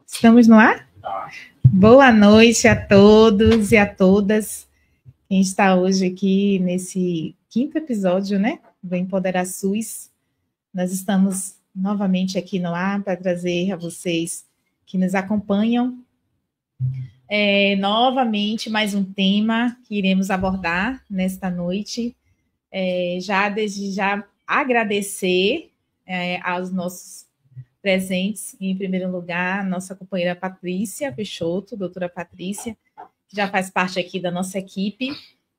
Estamos no ar? Boa noite a todos e a todas. Quem está hoje aqui nesse 5º episódio, né, do Empoderar SUS. Nós estamos novamente aqui no ar para trazer a vocês que nos acompanham novamente mais um tema que iremos abordar nesta noite. Desde já agradecer aos nossos presentes, em primeiro lugar, nossa companheira Patrícia Peixoto, doutora Patrícia, que já faz parte aqui da nossa equipe.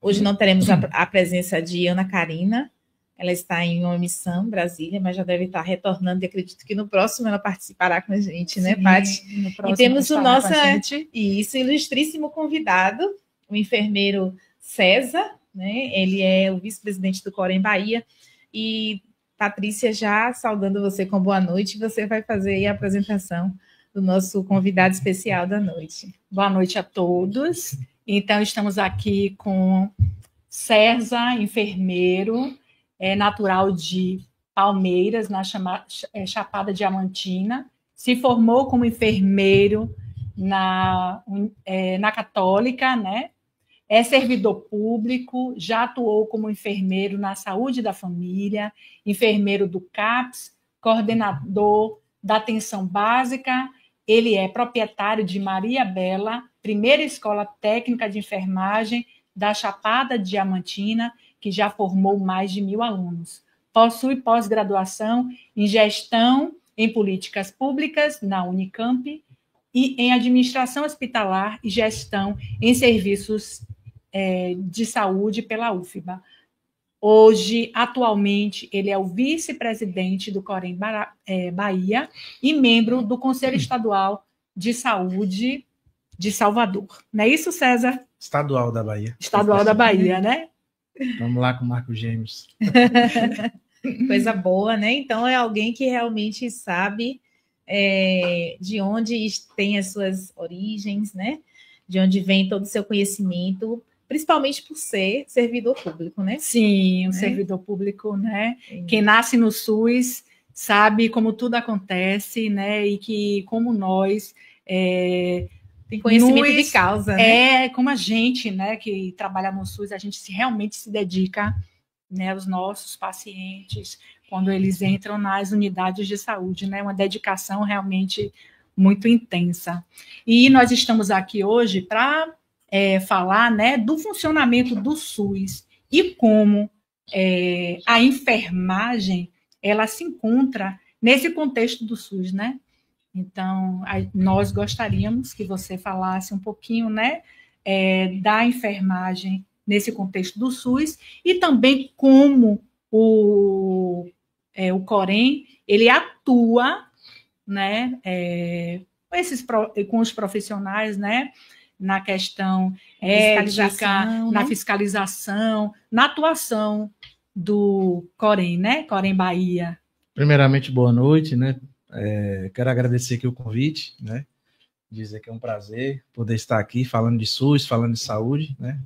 Hoje não teremos a presença de Ana Karina, ela está em uma missão em Brasília, mas já deve estar retornando, e acredito que no próximo ela participará com a gente, né, Paty? E temos o nosso ilustríssimo convidado, o enfermeiro César, né? Ele é o vice-presidente do Corém Bahia, e Patrícia, já saudando você com boa noite, você vai fazer aí a apresentação do nosso convidado especial da noite. Boa noite a todos. Então, estamos aqui com César, enfermeiro, natural de Palmeiras, na Chapada Diamantina. Se formou como enfermeiro na Católica, né? É servidor público, já atuou como enfermeiro na saúde da família, enfermeiro do CAPS, coordenador da atenção básica. Ele é proprietário de Maria Bela, primeira escola técnica de enfermagem da Chapada Diamantina, que já formou mais de 1.000 alunos. Possui pós-graduação em gestão em políticas públicas na Unicamp e em administração hospitalar e gestão em serviços de saúde pela UFBA. Hoje, atualmente, ele é o vice-presidente do Corém Bahia e membro do Conselho Estadual de Saúde de Salvador. Não é isso, César? Estadual da Bahia. Estadual da Bahia, né? Vamos lá com o Marco Gêmeos. Coisa boa, né? Então, é alguém que realmente sabe de onde tem as suas origens, né? De onde vem todo o seu conhecimento, principalmente por ser servidor público, né? Sim, servidor público, né? Quem nasce no SUS sabe como tudo acontece, né? E que, como nós... tem conhecimento de causa, né? Como a gente, né, que trabalha no SUS, a gente realmente se dedica, né, aos nossos pacientes, quando eles entram nas unidades de saúde, né? Uma dedicação realmente muito intensa. E nós estamos aqui hoje para falar, né, do funcionamento do SUS e como a enfermagem ela se encontra nesse contexto do SUS, né? Então, nós gostaríamos que você falasse um pouquinho, né, da enfermagem nesse contexto do SUS e também como o Corém ele atua, né, com os profissionais, né, na questão ética, na fiscalização, na atuação do Corém, né, Corém Bahia. Primeiramente, boa noite, né? Quero agradecer aqui o convite, né? Dizer que é um prazer poder estar aqui falando de SUS, falando de saúde, né?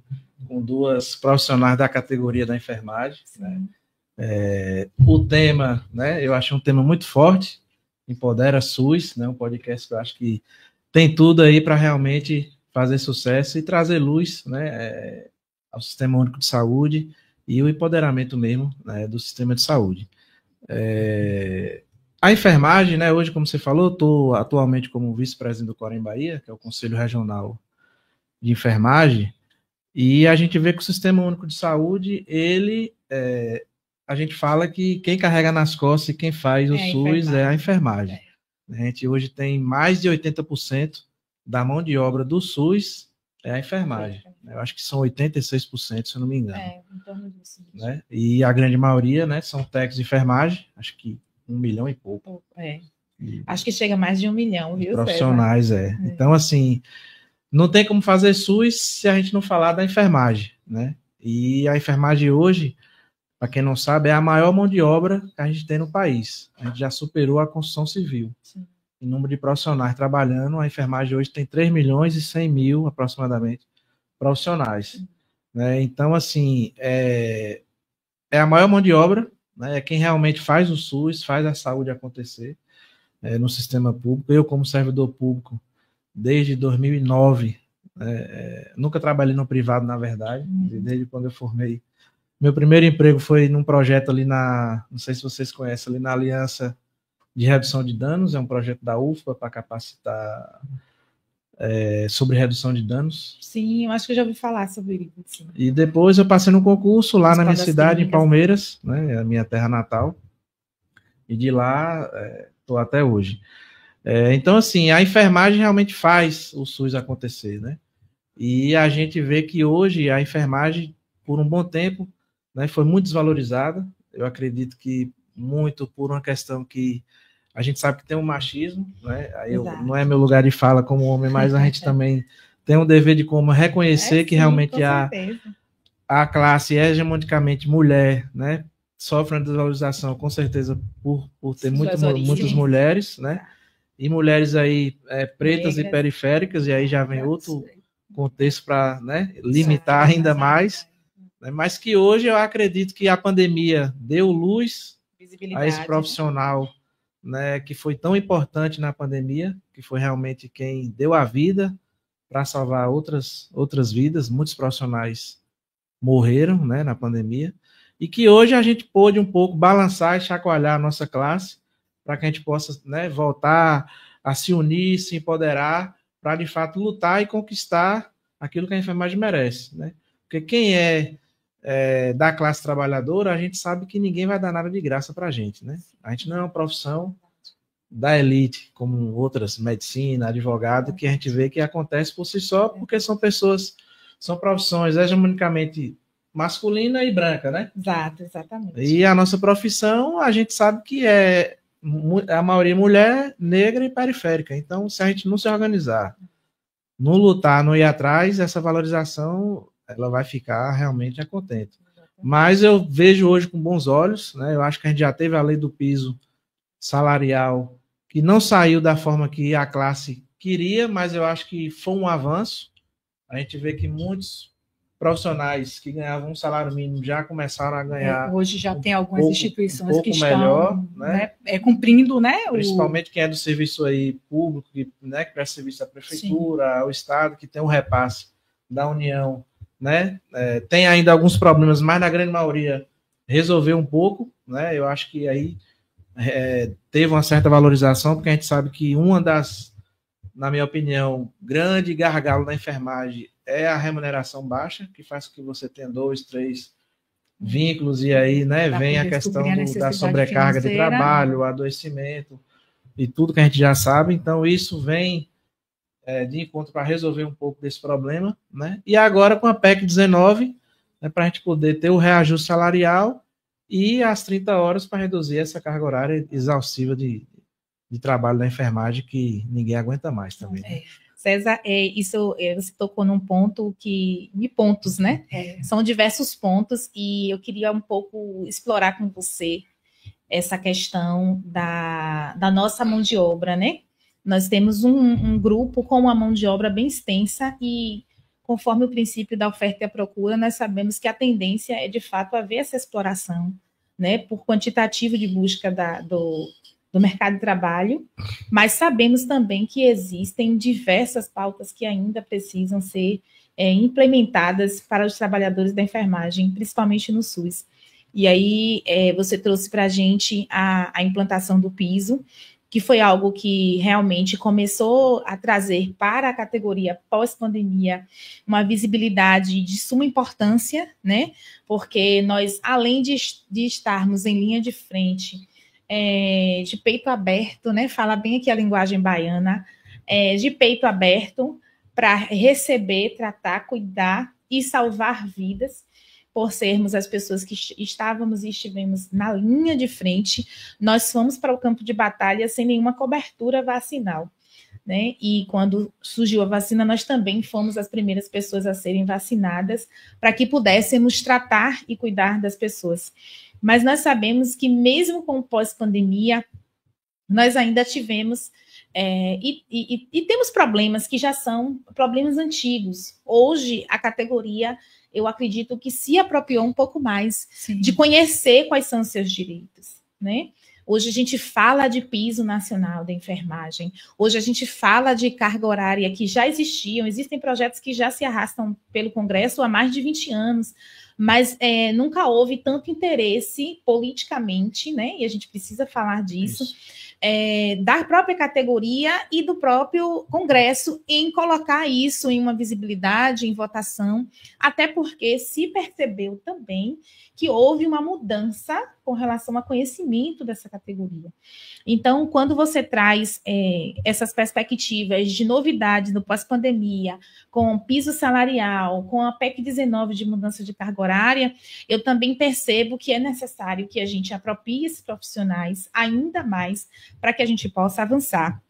Com duas profissionais da categoria da enfermagem, né? O tema, né? Eu acho um tema muito forte, Empodera SUS, né? Um podcast que eu acho que tem tudo aí para realmente fazer sucesso e trazer luz, né, ao Sistema Único de Saúde e o empoderamento mesmo, né, do sistema de saúde. A enfermagem, né, hoje, como você falou, estou atualmente como vice-presidente do Corém Bahia, que é o Conselho Regional de Enfermagem, e a gente vê que o Sistema Único de Saúde, a gente fala que quem carrega nas costas e quem faz o SUS é a enfermagem. A gente hoje tem mais de 80% da mão de obra do SUS é a enfermagem. Eu acho que são 86%, se eu não me engano. Em torno disso. Né? E a grande maioria, né, são técnicos de enfermagem, acho que 1 milhão e pouco. Acho que chega a mais de 1 milhão, viu, profissionais, César? Então, assim, não tem como fazer SUS se a gente não falar da enfermagem, né? E a enfermagem hoje, para quem não sabe, é a maior mão de obra que a gente tem no país. A gente já superou a construção civil. Sim. em número de profissionais trabalhando. A enfermagem hoje tem 3 milhões e 100 mil, aproximadamente, profissionais. Né? Então, assim, é a maior mão de obra, né? É quem realmente faz o SUS, faz a saúde acontecer no sistema público. Eu, como servidor público, desde 2009, nunca trabalhei no privado, na verdade, desde quando eu formei. Meu primeiro emprego foi num projeto ali não sei se vocês conhecem, ali na Aliança de Redução de Danos, é um projeto da UFPA para capacitar sobre redução de danos. Sim, eu acho que eu já ouvi falar sobre isso. E depois eu passei no concurso lá na minha cidade, em Palmeiras, né, a minha terra natal, e de lá estou até hoje. Então, assim, a enfermagem realmente faz o SUS acontecer, né? E a gente vê que hoje a enfermagem, por um bom tempo, né, foi muito desvalorizada. Eu acredito que muito por uma questão que a gente sabe que tem um machismo, né? Aí não é meu lugar de fala como homem, mas a gente também tem um dever de como reconhecer que realmente a classe hegemonicamente mulher, né, sofre uma desvalorização, com certeza, por ter muitas mulheres, né? E mulheres aí pretas e periféricas, e aí já vem outro contexto para, né, limitar ainda mais, né? Mas que hoje eu acredito que a pandemia deu luz a esse profissional, né, que foi tão importante na pandemia, que foi realmente quem deu a vida para salvar outras vidas. Muitos profissionais morreram, né, na pandemia, e que hoje a gente pôde um pouco balançar e chacoalhar a nossa classe para que a gente possa, né, voltar a se unir, se empoderar, para de fato lutar e conquistar aquilo que a enfermagem merece, né? Porque quem da classe trabalhadora, a gente sabe que ninguém vai dar nada de graça para a gente, né? A gente não é uma profissão da elite, como outras, medicina, advogado, que a gente vê que acontece por si só, porque são profissões hegemonicamente masculina e branca, né? Exato, exatamente. E a nossa profissão, a gente sabe que é a maioria mulher, negra e periférica. Então, se a gente não se organizar, não lutar, não ir atrás, essa valorização ela vai ficar realmente a contento. Mas eu vejo hoje com bons olhos, né? Eu acho que a gente já teve a lei do piso salarial, que não saiu da forma que a classe queria, mas eu acho que foi um avanço. A gente vê que muitos profissionais que ganhavam um salário mínimo já começaram a ganhar. Hoje já tem algumas instituições que estão melhor, né? Cumprindo, né? Principalmente quem é do serviço aí público, né, que presta serviço à prefeitura, ao Estado, que tem um repasse da União, né? Tem ainda alguns problemas, mas na grande maioria resolveu um pouco, né? Eu acho que aí teve uma certa valorização, porque a gente sabe que uma das, na minha opinião, grande gargalo da enfermagem é a remuneração baixa, que faz com que você tenha 2, 3 vínculos, e aí, né, vem a questão da sobrecarga de trabalho, o adoecimento, e tudo que a gente já sabe. Então, isso vem de encontro para resolver um pouco desse problema, né? E agora, com a PEC 19, né, para a gente poder ter o reajuste salarial e as 30 horas para reduzir essa carga horária exaustiva de trabalho da enfermagem, que ninguém aguenta mais também. Né? César, você tocou num ponto de pontos, né? São diversos pontos, e eu queria um pouco explorar com você essa questão da nossa mão de obra, né? Nós temos um grupo com uma mão de obra bem extensa, e conforme o princípio da oferta e a procura, nós sabemos que a tendência é, de fato, haver essa exploração, né, por quantitativo de busca do mercado de trabalho, mas sabemos também que existem diversas pautas que ainda precisam ser implementadas para os trabalhadores da enfermagem, principalmente no SUS. E aí você trouxe para a gente a implantação do piso, que foi algo que realmente começou a trazer para a categoria pós-pandemia uma visibilidade de suma importância, né? Porque nós, além de estarmos em linha de frente, de peito aberto, né? Fala bem aqui a linguagem baiana, de peito aberto para receber, tratar, cuidar e salvar vidas, por sermos as pessoas que estávamos e estivemos na linha de frente, nós fomos para o campo de batalha sem nenhuma cobertura vacinal, né? E quando surgiu a vacina, nós também fomos as primeiras pessoas a serem vacinadas para que pudéssemos tratar e cuidar das pessoas. Mas nós sabemos que mesmo com o pós-pandemia, nós ainda tivemos E temos problemas que já são problemas antigos. Hoje, a categoria, eu acredito que se apropriou um pouco mais de conhecer quais são os seus direitos, né? Hoje a gente fala de piso nacional da enfermagem. Hoje a gente fala de carga horária que já existem projetos que já se arrastam pelo Congresso há mais de 20 anos, mas nunca houve tanto interesse politicamente, né? E a gente precisa falar disso. Da própria categoria e do próprio Congresso em colocar isso em uma visibilidade, em votação, até porque se percebeu também que houve uma mudança com relação ao conhecimento dessa categoria. Então, quando você traz essas perspectivas de novidades no pós-pandemia, com piso salarial, com a PEC 19 de mudança de carga horária, eu também percebo que é necessário que a gente aproprie esses profissionais ainda mais para que a gente possa avançar.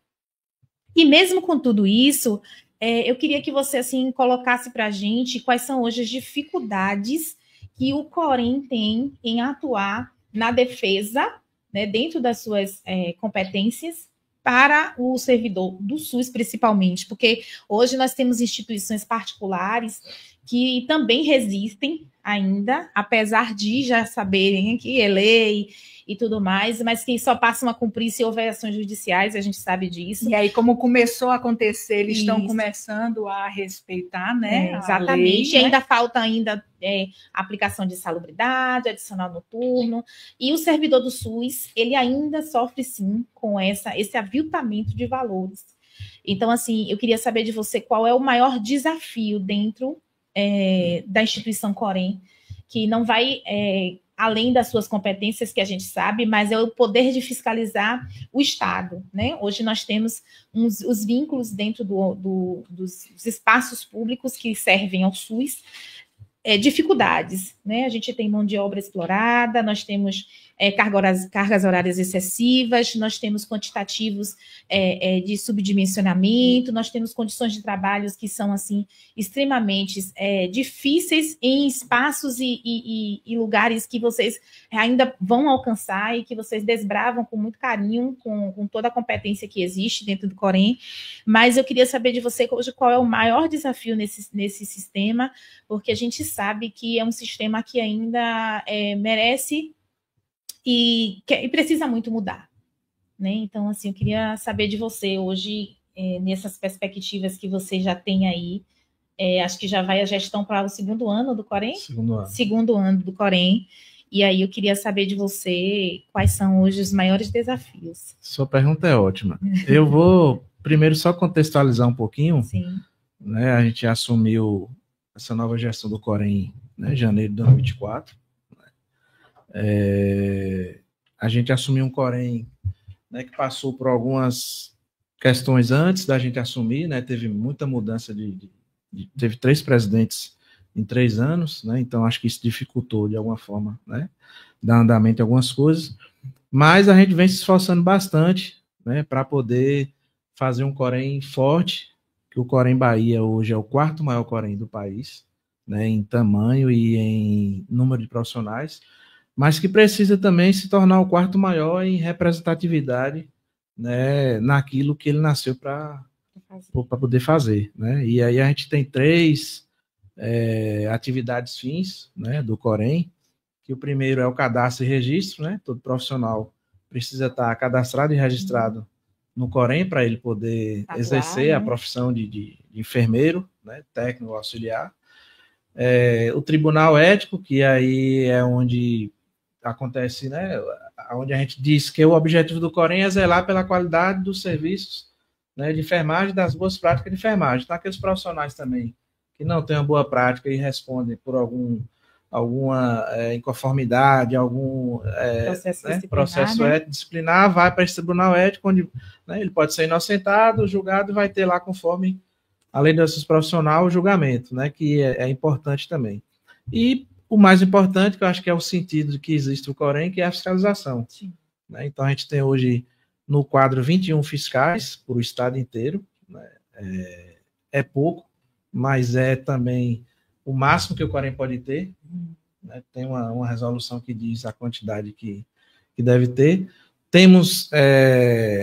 E mesmo com tudo isso, eu queria que você assim colocasse para a gente quais são hoje as dificuldades que o Corém tem em atuar na defesa, né, dentro das suas competências, para o servidor do SUS, principalmente, porque hoje nós temos instituições particulares que também resistem ainda, apesar de já saberem que é lei e tudo mais, mas que só passam a cumprir se houver ações judiciais, a gente sabe disso. E aí, como começou a acontecer, eles estão começando a respeitar, né? Exatamente. Lei, e ainda falta aplicação de salubridade, adicional noturno, e o servidor do SUS, ele ainda sofre, sim, com esse aviltamento de valores. Então, assim, eu queria saber de você qual é o maior desafio dentro da instituição Corém, que não vai além das suas competências, que a gente sabe, mas é o poder de fiscalizar o Estado, né? Hoje nós temos os vínculos dentro dos espaços públicos que servem ao SUS, dificuldades, né? A gente tem mão de obra explorada, nós temos cargas horárias excessivas, nós temos quantitativos de subdimensionamento, nós temos condições de trabalho que são assim extremamente difíceis em espaços e lugares que vocês ainda vão alcançar e que vocês desbravam com muito carinho, com toda a competência que existe dentro do Corém. Mas eu queria saber de você hoje qual é o maior desafio nesse sistema, porque a gente sabe que é um sistema que ainda merece e precisa muito mudar, né? Então, assim, eu queria saber de você hoje, nessas perspectivas que você já tem aí, acho que já vai a gestão para o segundo ano do Corém? Segundo ano do Corém. E aí eu queria saber de você quais são hoje os maiores desafios. Sua pergunta é ótima. Eu vou primeiro só contextualizar um pouquinho. Sim. Né, a gente assumiu essa nova gestão do Corém, né, em janeiro de 2024. A gente assumiu um Corém, né, que passou por algumas questões antes da gente assumir, né, teve muita mudança teve 3 presidentes em 3 anos, né, então acho que isso dificultou de alguma forma, né, dar andamento em algumas coisas, mas a gente vem se esforçando bastante, né, para poder fazer um Corém forte, que o Corém Bahia hoje é o 4º maior Corém do país, né, em tamanho e em número de profissionais, mas que precisa também se tornar o 4º maior em representatividade, né, naquilo que ele nasceu para poder fazer, né? E aí a gente tem 3 atividades fins, né, do Corém, que o primeiro é o cadastro e registro, né? Todo profissional precisa estar cadastrado e registrado no Corém para ele poder exercer, né, a profissão de enfermeiro, né, técnico auxiliar. O tribunal ético, que aí é onde acontece, né, onde a gente diz que o objetivo do Corém é zelar pela qualidade dos serviços, né, de enfermagem, das boas práticas de enfermagem. Então, aqueles profissionais também que não têm uma boa prática e respondem por alguma inconformidade, algum processo ético disciplinar, vai para esse tribunal ético, onde, né, ele pode ser inocentado, julgado, e vai ter lá, conforme a lei desses profissionais, o julgamento, né, que é importante também. E o mais importante, que eu acho que é o sentido de que existe o Corém, que é a fiscalização. Né? Então, a gente tem hoje no quadro 21 fiscais por o estado inteiro, né? É pouco, mas é também o máximo que o Corém pode ter, né? Tem uma resolução que diz a quantidade que deve ter, Temos,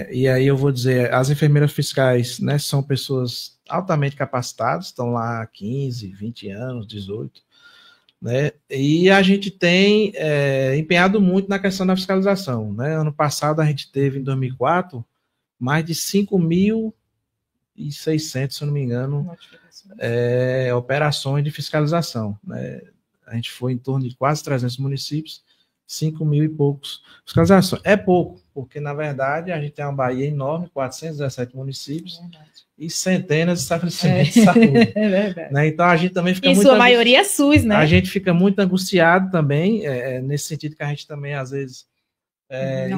e aí eu vou dizer, as enfermeiras fiscais, né, são pessoas altamente capacitadas, estão lá há 15, 20 anos, 18, né, e a gente tem empenhado muito na questão da fiscalização, né. Ano passado a gente teve, em 2004, mais de 5.600, se eu não me engano, operações de fiscalização, né. A gente foi em torno de quase 300 municípios, 5.000 e poucos fiscalizações. É pouco, porque, na verdade, a gente tem uma Bahia enorme, 417 municípios e centenas de estabelecimentos de saúde. Né? Então, a gente também fica muito... Em sua maioria é SUS, né? A gente fica muito angustiado também, nesse sentido que a gente também, às vezes,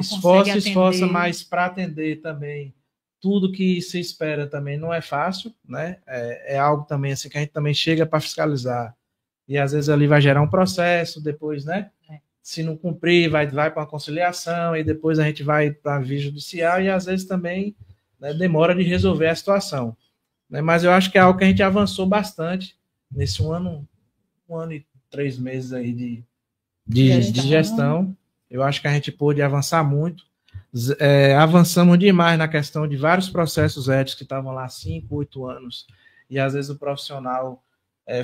esforça, mas para atender também tudo que se espera também não é fácil, né? É algo também assim que a gente também chega para fiscalizar e, às vezes, ali vai gerar um processo, depois, né? Se não cumprir, vai para uma conciliação e depois a gente vai para a via judicial e às vezes também, né, demora de resolver a situação. Né? Mas eu acho que é algo que a gente avançou bastante nesse um ano e 3 meses aí de gestão. Eu acho que a gente pôde avançar muito. Avançamos demais na questão de vários processos éticos que estavam lá há 5, 8 anos e às vezes o profissional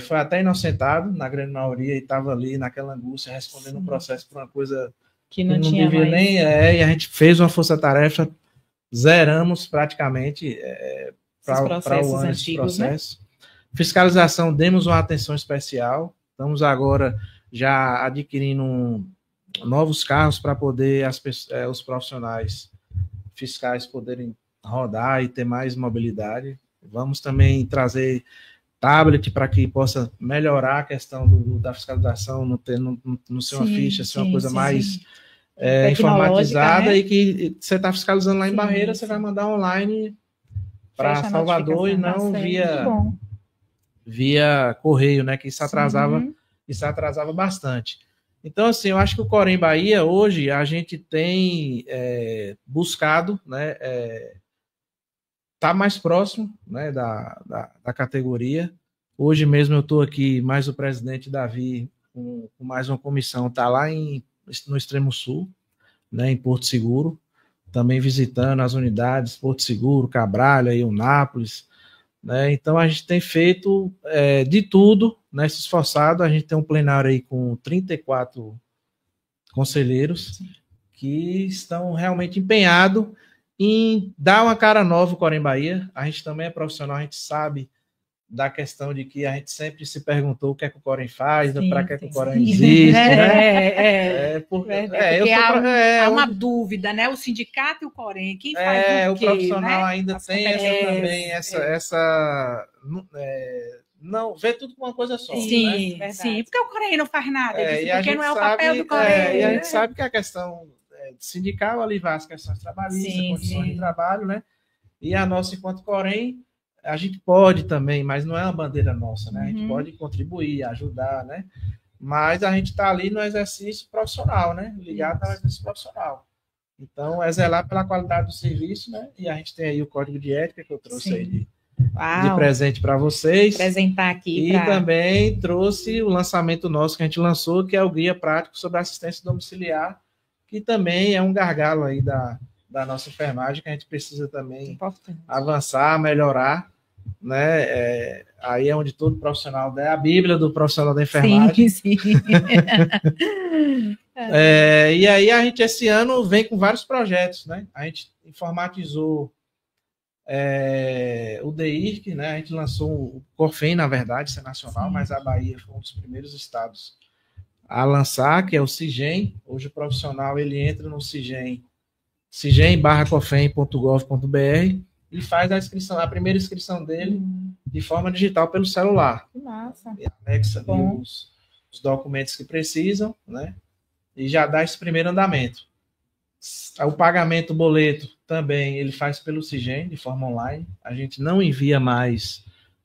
foi até inocentado, na grande maioria, e estava ali naquela angústia, respondendo um processo por uma coisa que não tinha devia mais. Nem. E a gente fez uma força-tarefa, zeramos praticamente para o ano esse processo. Né? Fiscalização, demos uma atenção especial, estamos agora já adquirindo novos carros para poder os profissionais fiscais poderem rodar e ter mais mobilidade. Vamos também trazer tablet para que possa melhorar a questão da fiscalização, não ser uma ficha, ser uma coisa mais informatizada, né? E que você está fiscalizando lá em Barreira, você vai mandar online para Salvador e não via correio, né? Que isso atrasava bastante. Então, assim, eu acho que o Corém Bahia, hoje, a gente tem buscado, né? Tá mais próximo, né, da categoria. Hoje mesmo eu estou aqui, mais o presidente Davi, com mais uma comissão, está lá no Extremo Sul, né, em Porto Seguro, também visitando as unidades Porto Seguro, Cabralha e Eunápolis. Né, então a gente tem feito de tudo, né, se esforçado. A gente tem um plenário aí com 34 conselheiros que estão realmente empenhados em dar uma cara nova ao Corém Bahia. A gente também é profissional, a gente sabe da questão de que a gente sempre se perguntou o que é que o Corém faz, para que é que o Corém existe, né? Porque há uma dúvida, né? O sindicato e o Corém, quem faz o quê? O profissional, né? Ainda As tem não, vê tudo com uma coisa só. Sim, né? Sim, porque o Corém não faz nada disso, porque não é o papel do Corém. E a gente sabe que a questão sindical aliviar as questões trabalhistas, condições de trabalho, né? E a nossa, enquanto Corém, a gente pode também, mas não é uma bandeira nossa, né? A gente pode contribuir, ajudar, né? Mas a gente está ali no exercício profissional, né? Ligado ao exercício profissional. Então, é zelar pela qualidade do serviço, né? E a gente tem aí o código de ética que eu trouxe aí de presente para vocês. Apresentar aqui. E também trouxe o lançamento nosso que a gente lançou, que é o Guia Prático sobre Assistência Domiciliar, que também é um gargalo aí da nossa enfermagem, que a gente precisa também avançar, melhorar, né? Aí é onde todo profissional é a Bíblia do profissional da enfermagem. Sim. E aí a gente esse ano vem com vários projetos, né? A gente informatizou o DIRC, né? A gente lançou o Corfem, na verdade, isso é nacional, mas a Bahia foi um dos primeiros estados a lançar, que é o CIGEM. Hoje o profissional ele entra no cigem.cofem.gov.br e faz a primeira inscrição dele de forma digital pelo celular. Que massa. E anexa os documentos que precisam, né? E já dá esse primeiro andamento. O pagamento, o boleto, também ele faz pelo CIGEM, de forma online. A gente não envia mais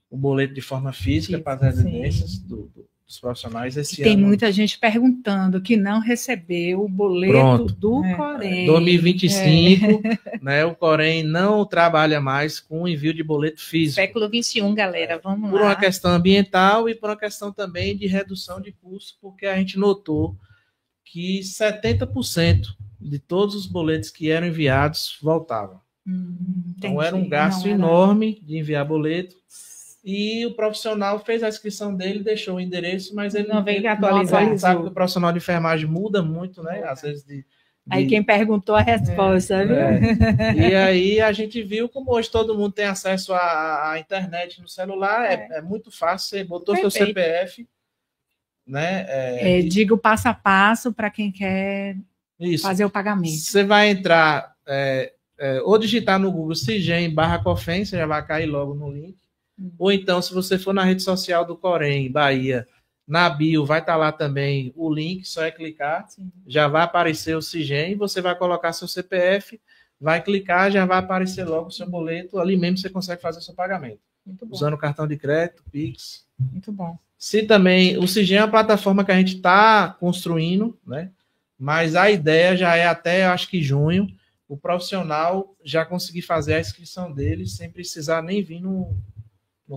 o boleto de forma física para as residências dos profissionais. Tem muita gente perguntando que não recebeu o boleto do Corém. 2025, né, o Corém não trabalha mais com envio de boleto físico. Século XXI, galera, vamos lá. Por uma questão ambiental e por uma questão também de redução de custos, porque a gente notou que 70% de todos os boletos que eram enviados voltavam. Então era um gasto enorme de enviar boleto. E o profissional fez a inscrição dele, deixou o endereço, mas ele não veio atualizar. Sabe que o profissional de enfermagem muda muito, né? Às vezes Aí quem perguntou a resposta, viu? E aí a gente viu como hoje todo mundo tem acesso à internet no celular, é muito fácil, você botou seu CPF, né? Diga o passo a passo para quem quer fazer o pagamento. Você vai entrar, ou digitar no Google CIGEM/COFEN, você já vai cair logo no link. Ou então, se você for na rede social do Corém, Bahia, na bio, vai estar lá também o link, só é clicar, já vai aparecer o CIGEM, você vai colocar seu CPF, vai clicar, já vai aparecer logo o seu boleto, ali mesmo você consegue fazer o seu pagamento. Muito bom. Usando cartão de crédito, Pix. Muito bom. Se também, o CIGEM é uma plataforma que a gente está construindo, né? Mas a ideia já é até, acho que junho, o profissional já conseguir fazer a inscrição dele sem precisar nem vir no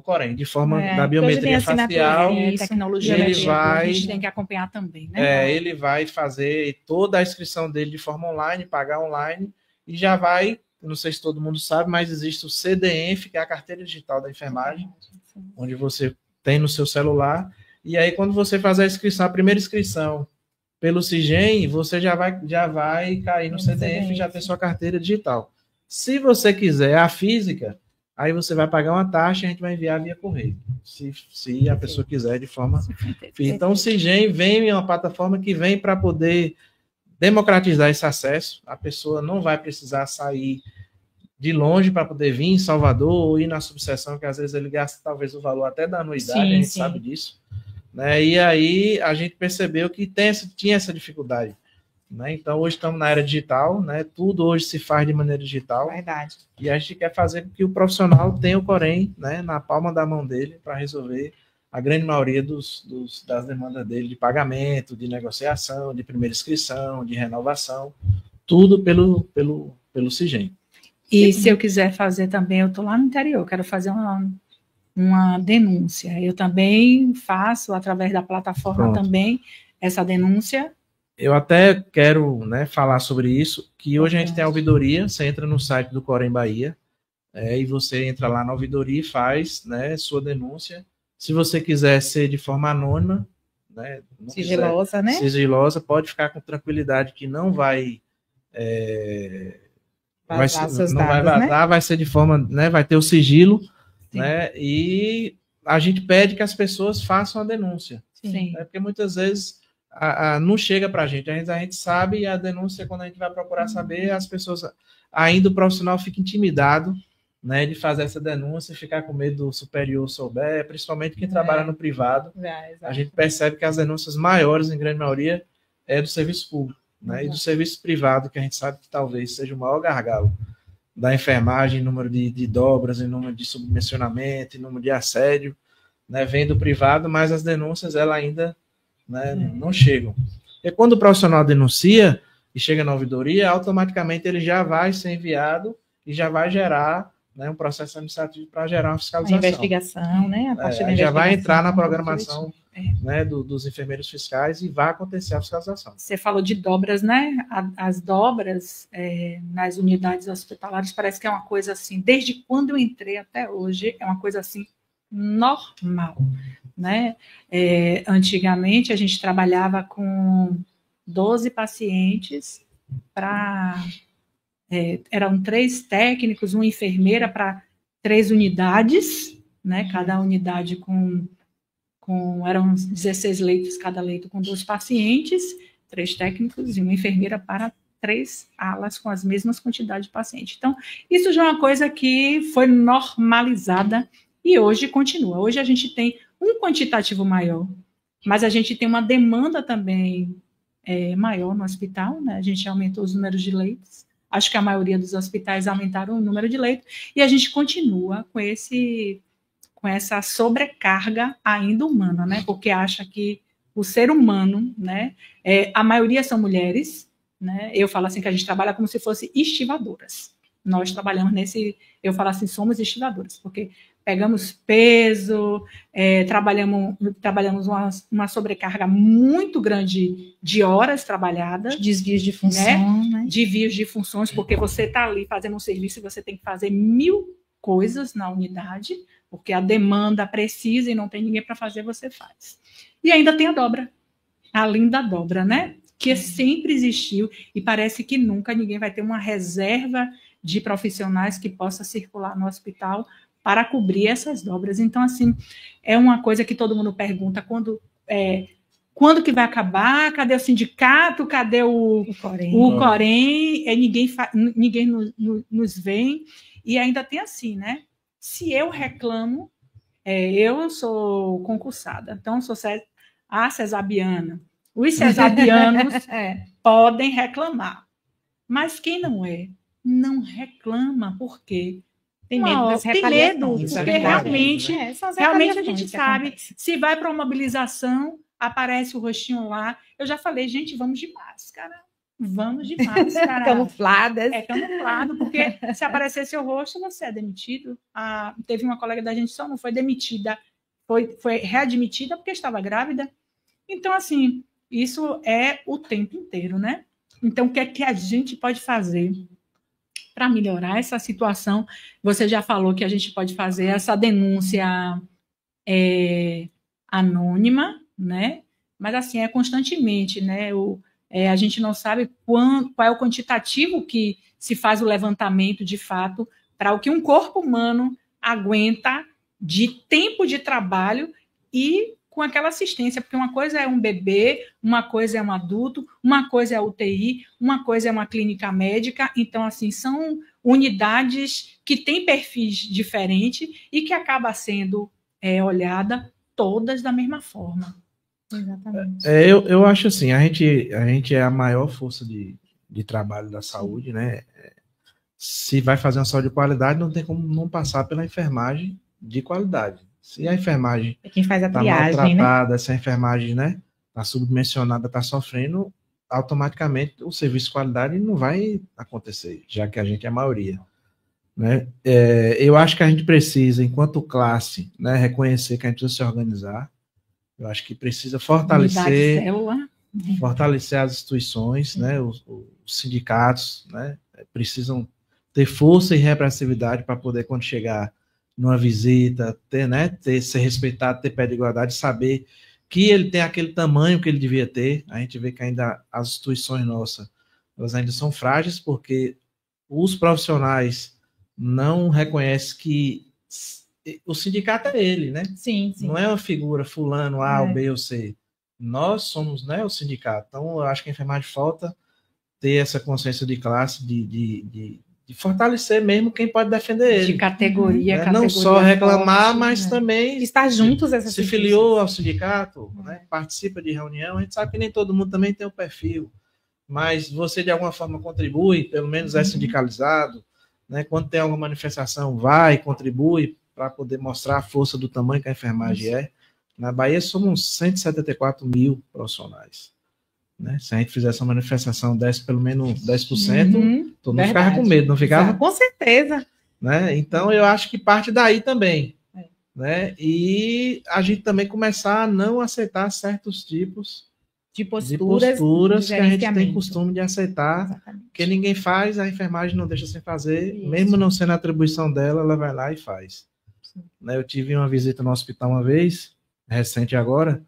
Corém, de forma da biometria facial. Tecnologia, ele vai, a gente tem que acompanhar também, né? Ele vai fazer toda a inscrição dele de forma online, pagar online, e já vai, não sei se todo mundo sabe, mas existe o CDENF, que é a carteira digital da enfermagem, onde você tem no seu celular, e aí quando você faz a inscrição, a primeira inscrição pelo CIGEM, você já vai cair no CDENF e já ter sua carteira digital. Se você quiser a física, aí você vai pagar uma taxa e a gente vai enviar via correio, se a pessoa quiser de forma física. Então, o CIGEM vem uma plataforma que vem para poder democratizar esse acesso. A pessoa não vai precisar sair de longe para poder vir em Salvador ou ir na subseção, que às vezes ele gasta talvez o valor até da anuidade, a gente sabe disso. Né? E aí a gente percebeu que tinha essa dificuldade. Né? Então, hoje estamos na era digital, né? Tudo hoje se faz de maneira digital. Verdade. E a gente quer fazer com que o profissional tenha o Corém, né, na palma da mão dele para resolver a grande maioria das demandas dele de pagamento, de negociação, de primeira inscrição, de renovação, tudo pelo CIGEM. E se eu quiser fazer também, eu estou lá no interior, quero fazer uma denúncia. Eu também faço, através da plataforma também, essa denúncia. Eu até quero, né, falar sobre isso, que hoje a gente tem a ouvidoria, você entra no site do Corém Bahia, e você entra lá na ouvidoria e faz, né, sua denúncia. Se você quiser ser de forma anônima, né, sigilosa, né? Sigilosa, pode ficar com tranquilidade que não vai vazar seus não dados, vai vazar, né? vai ser de forma, né, vai ter o sigilo, né, e a gente pede que as pessoas façam a denúncia. Sim. Né, porque muitas vezes não chega para a gente sabe, e a denúncia, quando a gente vai procurar saber, as pessoas, ainda o profissional fica intimidado, né, de fazer essa denúncia e ficar com medo do superior souber, principalmente quem trabalha no privado. A gente percebe que as denúncias maiores, em grande maioria, é do serviço público, né, e do serviço privado, que a gente sabe que talvez seja o maior gargalo da enfermagem, em número de dobras, em número de subdimensionamento, em número de assédio, né, vem do privado, mas as denúncias, ela ainda, né, não chegam. E quando o profissional denuncia e chega na ouvidoria, automaticamente ele já vai ser enviado e já vai gerar, né, um processo administrativo para gerar uma fiscalização. A investigação, né? A partir da já vai entrar na programação, né, dos enfermeiros fiscais e vai acontecer a fiscalização. Você falou de dobras, né? As dobras nas unidades hospitalares parece que é uma coisa assim, desde quando eu entrei até hoje, é uma coisa assim normal, né? Antigamente a gente trabalhava com 12 pacientes eram 3 técnicos, uma enfermeira para 3 unidades, né? Cada unidade eram 16 leitos, cada leito com 2 pacientes, 3 técnicos e uma enfermeira para 3 alas com as mesmas quantidades de pacientes. Então, isso já é uma coisa que foi normalizada e hoje continua. Hoje a gente tem um quantitativo maior, mas a gente tem uma demanda também maior no hospital, né? A gente aumentou os números de leitos. Acho que a maioria dos hospitais aumentaram o número de leitos e a gente continua com essa sobrecarga ainda humana, né? Porque acha que o ser humano, né? A maioria são mulheres, né? Eu falo assim que a gente trabalha como se fosse estivadoras. Nós trabalhamos eu falo assim, somos estivadoras, porque pegamos peso, trabalhamos uma sobrecarga muito grande de horas trabalhadas. Desvios de função, né? Desvios de funções, porque você está ali fazendo um serviço e você tem que fazer 1000 coisas na unidade, porque a demanda precisa e não tem ninguém para fazer, você faz. E ainda tem a dobra, a linda dobra, né? Que sempre existiu e parece que nunca ninguém vai ter uma reserva de profissionais que possa circular no hospital para cobrir essas dobras. Então, assim, é uma coisa que todo mundo pergunta, quando que vai acabar? Cadê o sindicato? Cadê o Corém? Ninguém nos vem. E ainda tem assim, né? Se eu reclamo, eu sou concursada, então sou a cesabiana. Os cesabianos podem reclamar, mas quem não reclama, por quê? Tem medo das retaliações. Porque realmente a gente sabe, se vai para uma mobilização, aparece o rostinho lá. Eu já falei, gente, vamos de máscara. Vamos de máscara. Camufladas. Camuflado, porque se aparecer seu rosto, você é demitido. Teve uma colega da gente só não foi demitida, foi readmitida porque estava grávida. Então, assim, isso é o tempo inteiro, né? Então, o que é que a gente pode fazer para melhorar essa situação? Você já falou que a gente pode fazer essa denúncia anônima, né? Mas, assim, constantemente, né? A gente não sabe qual é o quantitativo que se faz o levantamento, de fato, para o que um corpo humano aguenta de tempo de trabalho e com aquela assistência, porque uma coisa é um bebê, uma coisa é um adulto, uma coisa é a UTI, uma coisa é uma clínica médica. Então, assim, são unidades que têm perfis diferentes e que acaba sendo olhada todas da mesma forma. Exatamente. Eu acho assim, a gente é a maior força de trabalho da saúde, né? Se vai fazer uma saúde de qualidade, não tem como não passar pela enfermagem de qualidade. Se a enfermagem quem faz a está triagem, maltratada, né? se a enfermagem, né, está subdimensionada, está sofrendo, automaticamente o serviço de qualidade não vai acontecer, já que a gente é a maioria. Né? Eu acho que a gente precisa, enquanto classe, né, reconhecer que a gente precisa se organizar. Eu acho que precisa fortalecer as instituições, né, os sindicatos, né, precisam ter força e representatividade para poder, quando chegar numa visita, ser respeitado, ter pé de igualdade, saber que ele tem aquele tamanho que ele devia ter. A gente vê que ainda as instituições nossas, elas ainda são frágeis, porque os profissionais não reconhecem que o sindicato é ele, né? Sim. Não é uma figura fulano, A, ou B ou C. Nós somos, né, o sindicato. Então, eu acho que a enfermagem falta ter essa consciência de classe, de fortalecer mesmo quem pode defender ele. De categoria. Não só reclamar, forte, mas também estar juntos. Se filiou ao sindicato, né, participa de reunião. A gente sabe que nem todo mundo também tem um perfil, mas você de alguma forma contribui, pelo menos é sindicalizado, né? Quando tem alguma manifestação, vai, contribui para poder mostrar a força do tamanho que a enfermagem é. Na Bahia somos 174 mil profissionais. Né? Se a gente fizesse uma manifestação, desse pelo menos 10%, todo mundo ficava com medo, não ficava? Com certeza. Né? Então, eu acho que parte daí também. Né? E a gente também começar a não aceitar certos tipos de posturas que a gente tem costume de aceitar. Exatamente. Que ninguém faz, a enfermagem não deixa sem fazer. Isso. Mesmo não sendo a atribuição dela, ela vai lá e faz. Né? Eu tive uma visita no hospital uma vez, recente agora,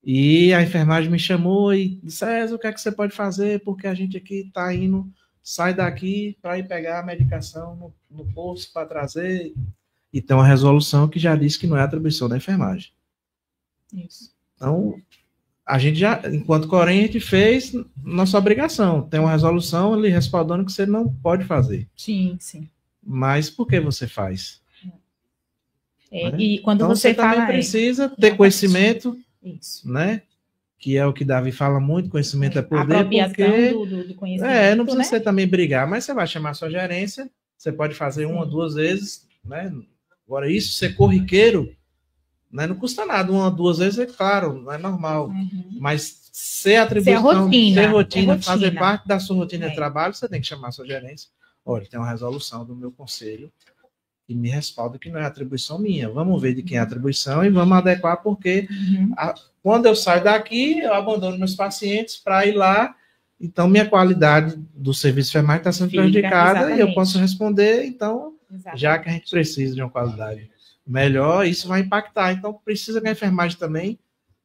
e a enfermagem me chamou e disse: César, o que é que você pode fazer? Porque a gente aqui está indo, sai daqui para ir pegar a medicação no posto para trazer. E tem uma resolução que já diz que não é atribuição da enfermagem. Isso. Então, a gente já, enquanto Corém, a gente fez nossa obrigação. Tem uma resolução ali respaldando que você não pode fazer. Sim. Mas por que você faz? Né? E quando então, você também precisa ter conhecimento, isso. Né? Que é o que Davi fala muito, conhecimento é poder. A apropriação do conhecimento. Não precisa você também brigar, mas você vai chamar a sua gerência, você pode fazer uma, 2 vezes, né? Agora, isso, ser corriqueiro, né? Não custa nada, 1 ou 2 vezes, é claro, não é normal. Mas ser atribuição, ser rotina, fazer parte da sua rotina de trabalho, você tem que chamar a sua gerência. Olha, tem uma resolução do meu conselho e me respalda que não é atribuição minha. Vamos ver de quem é a atribuição e vamos adequar, porque quando eu saio daqui, eu abandono meus pacientes para ir lá, então minha qualidade do serviço de enfermagem está sendo prejudicada, exatamente, e eu posso responder, então, exatamente, já que a gente precisa de uma qualidade melhor, isso vai impactar. Então, precisa que a enfermagem também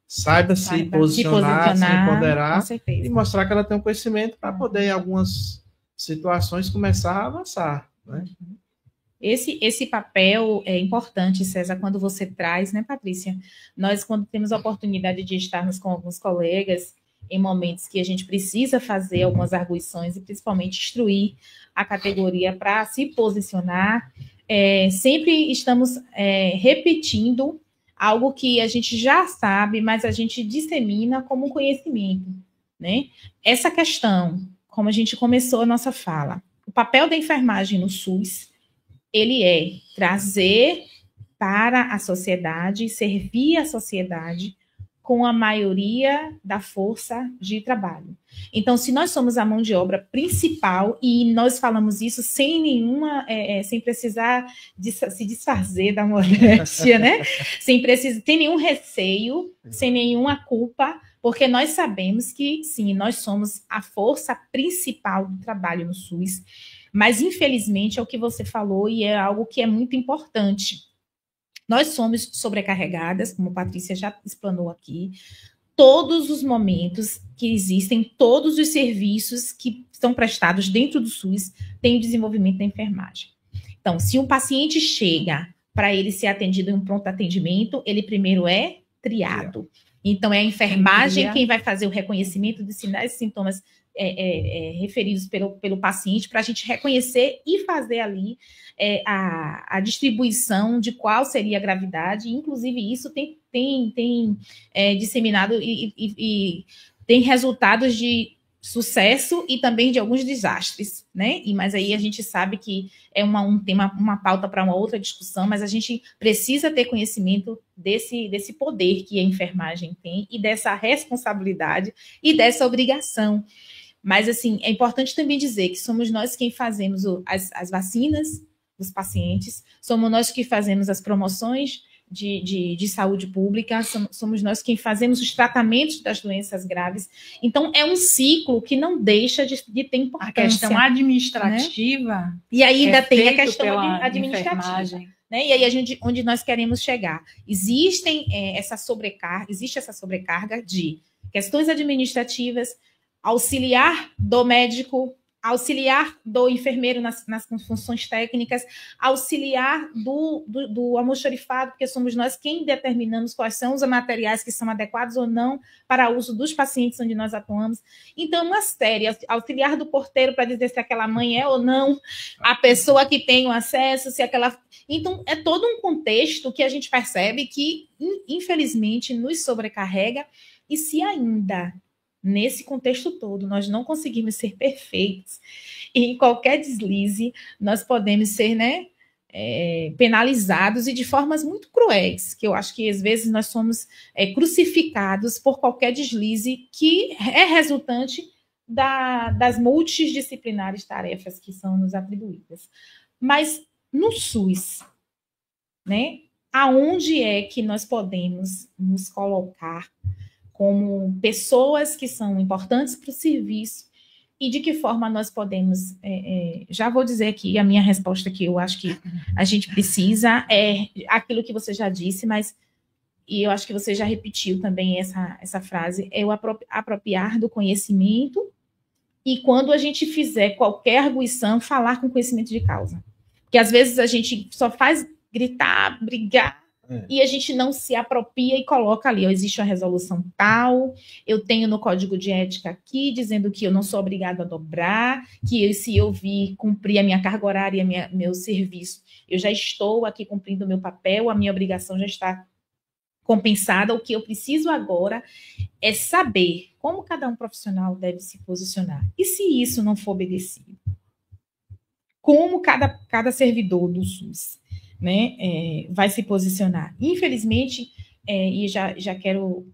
saiba se posicionar, se empoderar e mostrar que ela tem um conhecimento para poder, em algumas situações, começar a avançar, né? Esse papel é importante, César, quando você traz, né, Patrícia? Nós, quando temos a oportunidade de estarmos com alguns colegas em momentos que a gente precisa fazer algumas arguições e principalmente instruir a categoria para se posicionar, sempre estamos repetindo algo que a gente já sabe, mas a gente dissemina como conhecimento, né? Essa questão, como a gente começou a nossa fala, o papel da enfermagem no SUS, ele é trazer para a sociedade, servir a sociedade com a maioria da força de trabalho. Então, se nós somos a mão de obra principal, e nós falamos isso sem nenhuma, sem precisar se desfazer da modéstia, né? Sem nenhum receio, sem nenhuma culpa, porque nós sabemos que, sim, nós somos a força principal do trabalho no SUS, mas, infelizmente, é o que você falou e é algo que é muito importante. Nós somos sobrecarregadas, como a Patrícia já explanou aqui, todos os momentos que existem, todos os serviços que são prestados dentro do SUS têm o desenvolvimento da enfermagem. Então, se um paciente chega para ele ser atendido em um pronto atendimento, ele primeiro é triado. Então, é a enfermagem quem vai fazer o reconhecimento dos sinais e sintomas referidos pelo paciente, para a gente reconhecer e fazer ali a distribuição de qual seria a gravidade. Inclusive, isso tem disseminado e tem resultados de sucesso e também de alguns desastres, né? Mas aí a gente sabe que é um tema, uma pauta para uma outra discussão, mas a gente precisa ter conhecimento desse poder que a enfermagem tem e dessa responsabilidade e dessa obrigação. Mas, assim, é importante também dizer que somos nós quem fazemos as vacinas dos pacientes, somos nós que fazemos as promoções de saúde pública, somos nós quem fazemos os tratamentos das doenças graves. Então, é um ciclo que não deixa de ter importância. A questão administrativa, né? E aí ainda tem a questão administrativa. Né? E aí, onde nós queremos chegar? Existe essa sobrecarga de questões administrativas, auxiliar do médico, auxiliar do enfermeiro nas funções técnicas, auxiliar do almoxarifado, porque somos nós quem determinamos quais são os materiais que são adequados ou não para o uso dos pacientes onde nós atuamos. Então, uma série, auxiliar do porteiro para dizer se aquela mãe é ou não a pessoa que tem o acesso, se aquela... Então, é todo um contexto que a gente percebe que, infelizmente, nos sobrecarrega, e se ainda... Nesse contexto todo, nós não conseguimos ser perfeitos. E em qualquer deslize, nós podemos ser, né, penalizados e de formas muito cruéis, que eu acho que às vezes nós somos crucificados por qualquer deslize que é resultante das multidisciplinares tarefas que são nos atribuídas. Mas no SUS, né, aonde é que nós podemos nos colocar como pessoas que são importantes para o serviço e de que forma nós podemos... já vou dizer aqui a minha resposta, que eu acho que a gente precisa, é aquilo que você já disse, mas e eu acho que você já repetiu também essa frase, é o apropriar do conhecimento e quando a gente fizer qualquer arguição, falar com conhecimento de causa. Porque às vezes a gente só faz gritar, brigar, e a gente não se apropria e coloca ali, existe uma resolução tal, eu tenho no código de ética aqui, dizendo que eu não sou obrigado a dobrar, que se eu vir cumprir a minha carga horária, meu serviço, eu já estou aqui cumprindo o meu papel, a minha obrigação já está compensada. O que eu preciso agora é saber como cada um profissional deve se posicionar. E se isso não for obedecido? Como cada servidor do SUS, né, vai se posicionar? Infelizmente, e já quero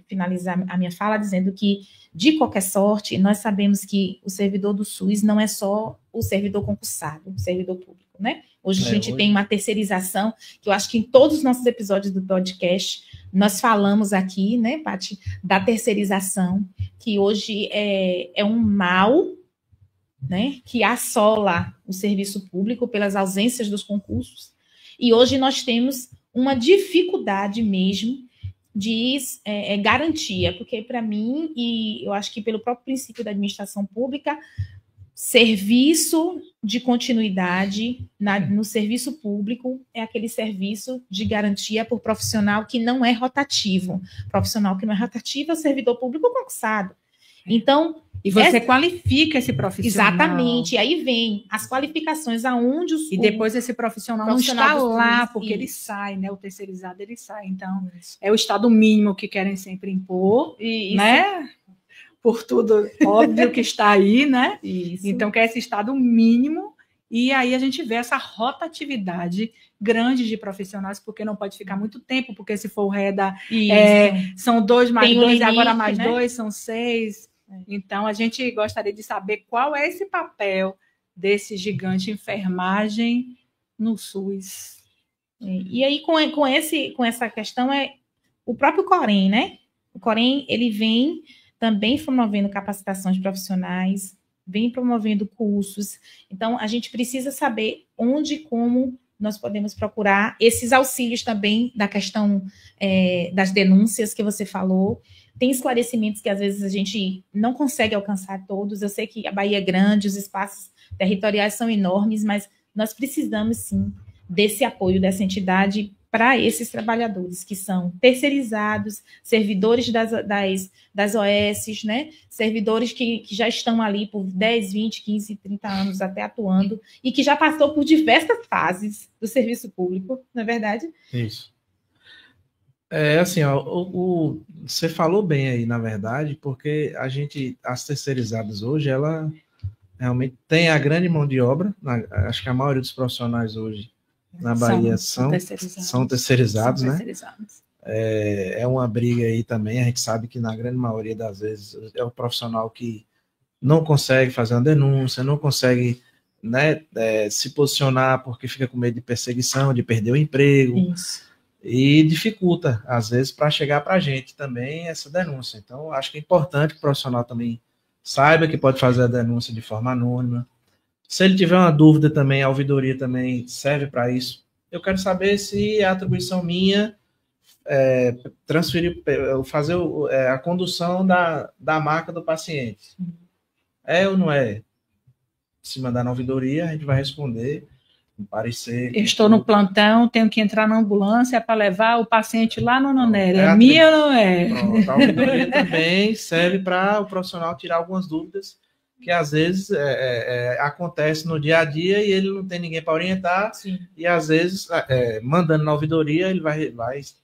finalizar a minha fala dizendo que, de qualquer sorte, nós sabemos que o servidor do SUS não é só o servidor concursado, o servidor público, né? Hoje a gente tem uma terceirização, que eu acho que em todos os nossos episódios do podcast, nós falamos aqui, né, Paty, da terceirização, que hoje é um mal, né, que assola o serviço público pelas ausências dos concursos, e hoje nós temos uma dificuldade mesmo de garantia, porque para mim, e eu acho que pelo próprio princípio da administração pública, serviço de continuidade no serviço público é aquele serviço de garantia por profissional que não é rotativo. Profissional que não é rotativo é o servidor público concursado. Então, e você qualifica esse profissional. Exatamente. E aí vem as qualificações aonde E depois esse profissional não está lá, porque ele sai, né? O terceirizado, ele sai. Então, é o estado mínimo que querem sempre impor, né? Por tudo óbvio que está aí, né? Isso. Então, quer esse estado mínimo, e aí a gente vê essa rotatividade grande de profissionais, porque não pode ficar muito tempo, porque se for o REDA, são 2 mais 2, e agora mais 2, são 6. Então, a gente gostaria de saber qual é esse papel desse gigante enfermagem no SUS. E aí, com essa questão, o próprio Corém, né? O Corém, ele vem também promovendo capacitações profissionais, vem promovendo cursos. Então, a gente precisa saber onde e como nós podemos procurar esses auxílios também da questão das denúncias que você falou. Tem esclarecimentos que, às vezes, a gente não consegue alcançar todos. Eu sei que a Bahia é grande, os espaços territoriais são enormes, mas nós precisamos, sim, desse apoio dessa entidade para esses trabalhadores que são terceirizados, servidores das OS, né? Servidores que já estão ali por 10, 20, 15, 30 anos até atuando e que já passou por diversas fases do serviço público, não é verdade? Isso. Assim, ó, você falou bem aí, na verdade, porque as terceirizadas hoje, ela realmente tem a grande mão de obra, acho que a maioria dos profissionais hoje na Bahia são terceirizados, né? É uma briga aí também, a gente sabe que na grande maioria das vezes é o profissional que não consegue fazer uma denúncia, não consegue, né, se posicionar porque fica com medo de perseguição, de perder o emprego. Isso. E dificulta, às vezes, para chegar para a gente também essa denúncia. Então, acho que é importante que o profissional também saiba que pode fazer a denúncia de forma anônima. Se ele tiver uma dúvida também, a ouvidoria também serve para isso. Eu quero saber se é atribuição minha fazer a condução da marca do paciente. É ou não é? Se mandar na ouvidoria, a gente vai responder. Parecer. Estou no plantão, tenho que entrar na ambulância para levar o paciente lá no Nonera. É minha ou não é? Pronto, a ouvidoria também serve para o profissional tirar algumas dúvidas que às vezes acontece no dia a dia e ele não tem ninguém para orientar. Sim. E às vezes, mandando na ouvidoria, ele vai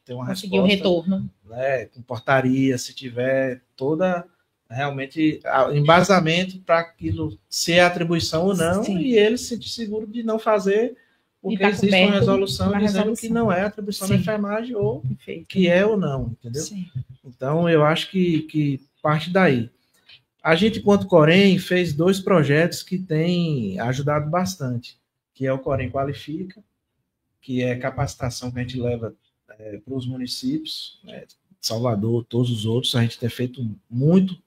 ter uma conseguir resposta. O retorno. Né, com portaria, se tiver toda realmente embasamento para aquilo ser atribuição ou não. Sim. E ele se sentir seguro de não fazer, porque existe uma resolução dizendo que não é atribuição da enfermagem ou que é ou não, entendeu? Sim. Então, eu acho que parte daí. A gente, enquanto Corém, fez 2 projetos que têm ajudado bastante, que é o Corém Qualifica, que é capacitação que a gente leva para os municípios, né, Salvador, todos os outros. A gente tem feito muito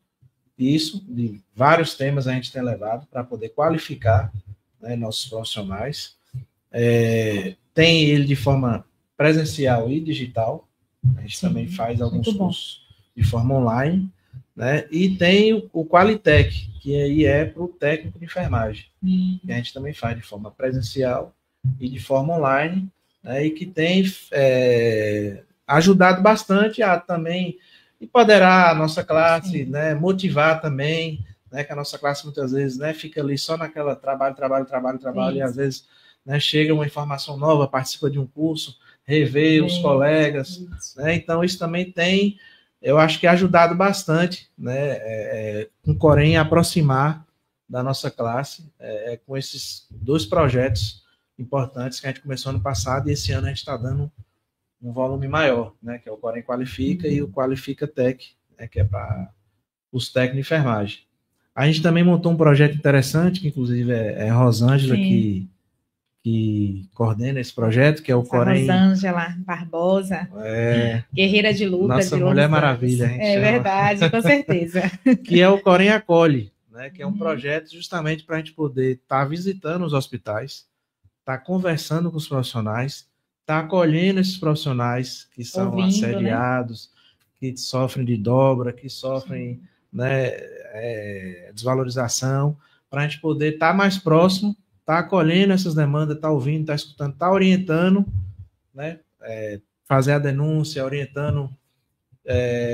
isso, de vários temas a gente tem levado para poder qualificar, né, nossos profissionais. Tem ele de forma presencial e digital. A gente também faz alguns cursos de forma online. Né? E tem o Qualitec, que aí é para o técnico de enfermagem, que a gente também faz de forma presencial e de forma online, né? E que tem ajudado bastante a também empoderar a nossa classe, né? Motivar também, né? Que a nossa classe muitas vezes, né, fica ali só naquela trabalho, e às vezes, né, chega uma informação nova, participa de um curso, revê os colegas, né? Então isso também tem, eu acho que é ajudado bastante, né, com o Corém a aproximar da nossa classe, com esses 2 projetos importantes que a gente começou ano passado e esse ano a gente está dando um volume maior, né, que é o Corém Qualifica e o Qualifica Tech, né, que é para os técnicos de enfermagem. A gente também montou um projeto interessante, que inclusive é Rosângela que coordena esse projeto, que é o Corém... Rosângela Barbosa, guerreira de luta. Nossa Mulher Maravilha, a gente chama. Verdade, com certeza. Que é o Corém Acolhe, né, que é um projeto justamente para a gente poder estar visitando os hospitais, estar conversando com os profissionais, estar acolhendo esses profissionais que são assediados, né? Que sofrem de dobra, que sofrem, né, desvalorização, para a gente poder estar mais próximo, estar acolhendo essas demandas, estar ouvindo, estar escutando, estar orientando, né, fazer a denúncia, orientando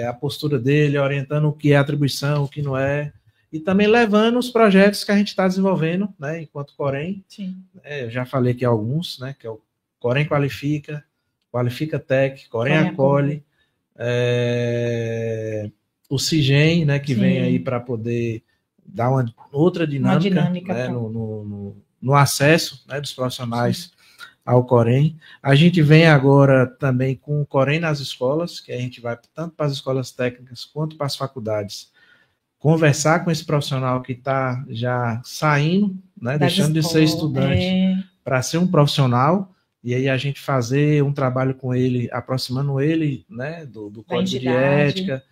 a postura dele, orientando o que é atribuição, o que não é, e também levando os projetos que a gente está desenvolvendo, né, enquanto Corém. Eu já falei aqui alguns, né, que é o Corém Qualifica, Qualifica Tech, Corém Acolhe, o CIGEM, né, que vem aí para poder dar uma outra dinâmica né, no acesso, né, dos profissionais ao Corém. A gente vem agora também com o Corém nas escolas, que a gente vai tanto para as escolas técnicas quanto para as faculdades, conversar com esse profissional que está já saindo, né, deixando de ser estudante para ser um profissional, e aí a gente fazer um trabalho com ele, aproximando ele, né, do código de ética,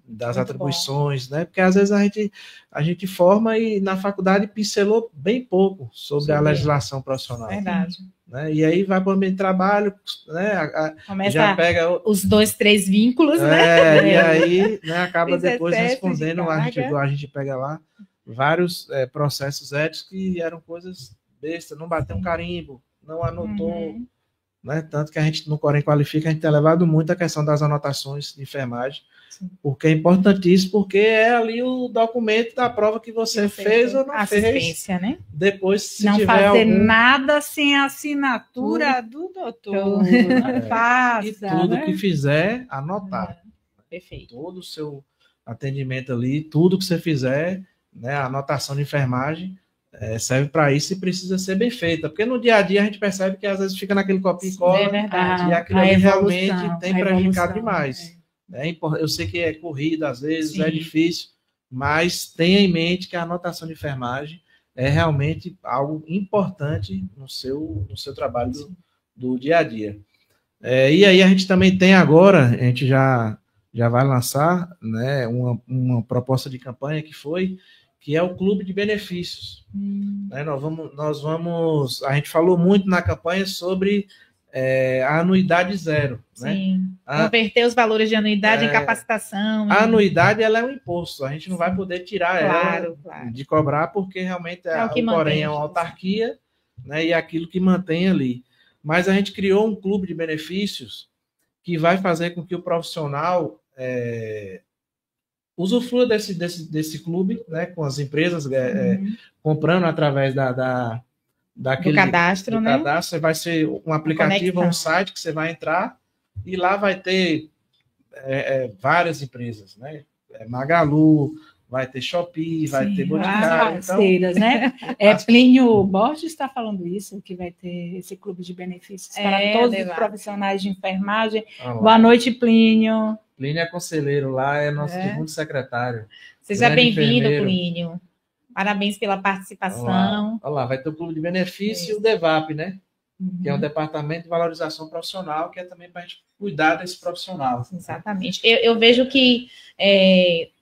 das muito atribuições, né? Porque às vezes a gente forma e na faculdade pincelou bem pouco sobre a legislação profissional. Verdade. Né? E aí vai para o ambiente de trabalho, né? Começa já pega os 2, 3 vínculos, né? E aí, né, acaba depois respondendo, a gente pega lá vários processos éticos que eram coisas bestas, não bateu um carimbo, não anotou, né? Tanto que a gente no Corém Qualifica, a gente tem levado muito a questão das anotações de enfermagem, porque é importantíssimo, porque é ali o documento da prova que você fez ou não fez. Né? Depois, se não tiver fazer nada sem a assinatura do doutor. E tudo que fizer, anotar. Perfeito. Todo o seu atendimento ali, tudo que você fizer, né, a anotação de enfermagem, serve para isso e precisa ser bem feita, porque no dia a dia a gente percebe que às vezes fica naquele copia e cola, e aquilo ali realmente tem prejudicado demais. Eu sei que é corrido, às vezes é difícil, mas tenha em mente que a anotação de enfermagem é realmente algo importante no seu trabalho do dia a dia. E aí a gente também tem agora, a gente já vai lançar, né, uma proposta de campanha que é o Clube de Benefícios. Né, a gente falou muito na campanha sobre a anuidade zero. Sim, né? Converter os valores de anuidade em capacitação. A anuidade ela é um imposto, a gente não vai poder tirar ela de cobrar, porque realmente o Corém é uma autarquia, né, e é aquilo que mantém ali. Mas a gente criou um clube de benefícios que vai fazer com que o profissional usufrua desse clube, né, com as empresas comprando através daquele cadastro, né? Cadastro, vai ser um aplicativo, um site que você vai entrar e lá vai ter várias empresas, né? Magalu, vai ter Shopee, vai ter Boticário. Parceiras, né? Plínio Borges está falando isso, que vai ter esse clube de benefícios para todos os profissionais de enfermagem. Boa noite, Plínio. Plínio é conselheiro lá, é nosso segundo secretário. Seja bem-vindo, Plínio. Parabéns pela participação. Olha lá, vai ter o Clube de Benefício e o DEVAP, né? Que é o Departamento de Valorização Profissional, que é também para a gente cuidar desse profissional. Exatamente. Eu vejo que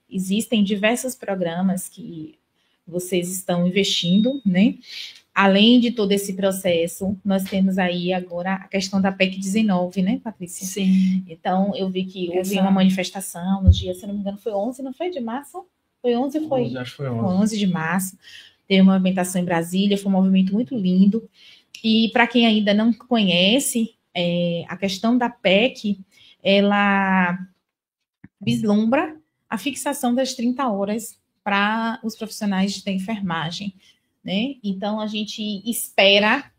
existem diversos programas que vocês estão investindo, né? Além de todo esse processo, nós temos aí agora a questão da PEC 19, né, Patrícia? Sim. Então, eu vi que houve uma manifestação no dia, se não me engano, foi 11, não foi, de março? Foi 11 ou foi? 11, acho que foi 11. Foi 11 de março. Teve uma movimentação em Brasília, foi um movimento muito lindo. E para quem ainda não conhece, a questão da PEC, ela vislumbra a fixação das 30 horas para os profissionais da enfermagem, né? Então, a gente espera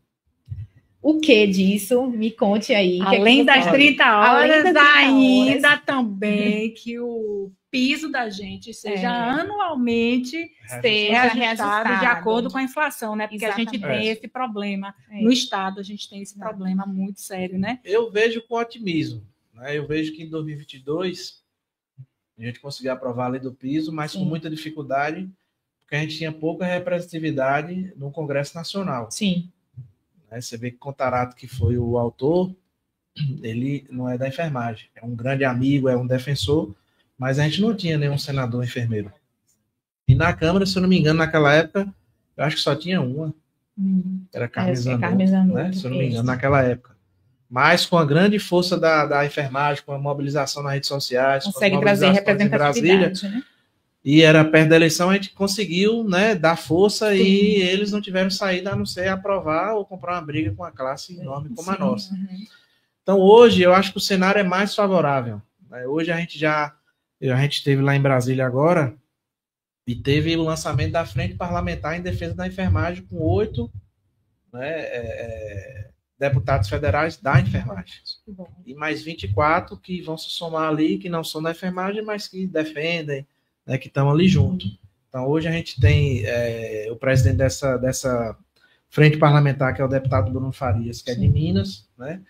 o que disso? Me conte aí. Além das 30 horas, ainda horas. também que o piso da gente seja anualmente reajustado de acordo com a inflação, né? Porque a gente tem esse problema. No Estado, a gente tem esse problema muito sério, né? Eu vejo com otimismo, né? Eu vejo que em 2022 a gente conseguiu aprovar a lei do piso, mas com muita dificuldade, porque a gente tinha pouca representatividade no Congresso Nacional. Sim. Você vê que Contarato, que foi o autor, ele não é da enfermagem. É um grande amigo, é um defensor, mas a gente não tinha nenhum senador enfermeiro. E na Câmara, se eu não me engano, naquela época, eu acho que só tinha uma. Era Carmen Zanotto, né? Se eu não me engano, naquela época. Mas com a grande força da enfermagem, com a mobilização nas redes sociais, consegue trazer representatividade, né? E era perto da eleição, a gente conseguiu, né, dar força e eles não tiveram saída a não ser aprovar ou comprar uma briga com uma classe enorme como a nossa. Então, hoje, eu acho que o cenário é mais favorável. Hoje, a gente esteve lá em Brasília agora e teve o lançamento da Frente Parlamentar em Defesa da Enfermagem com 8 deputados federais da enfermagem. E mais 24 que vão se somar ali, que não são da enfermagem, mas que defendem, né, que estão ali junto. Então, hoje a gente tem o presidente dessa frente parlamentar, que é o deputado Bruno Farias, que é de Minas, né?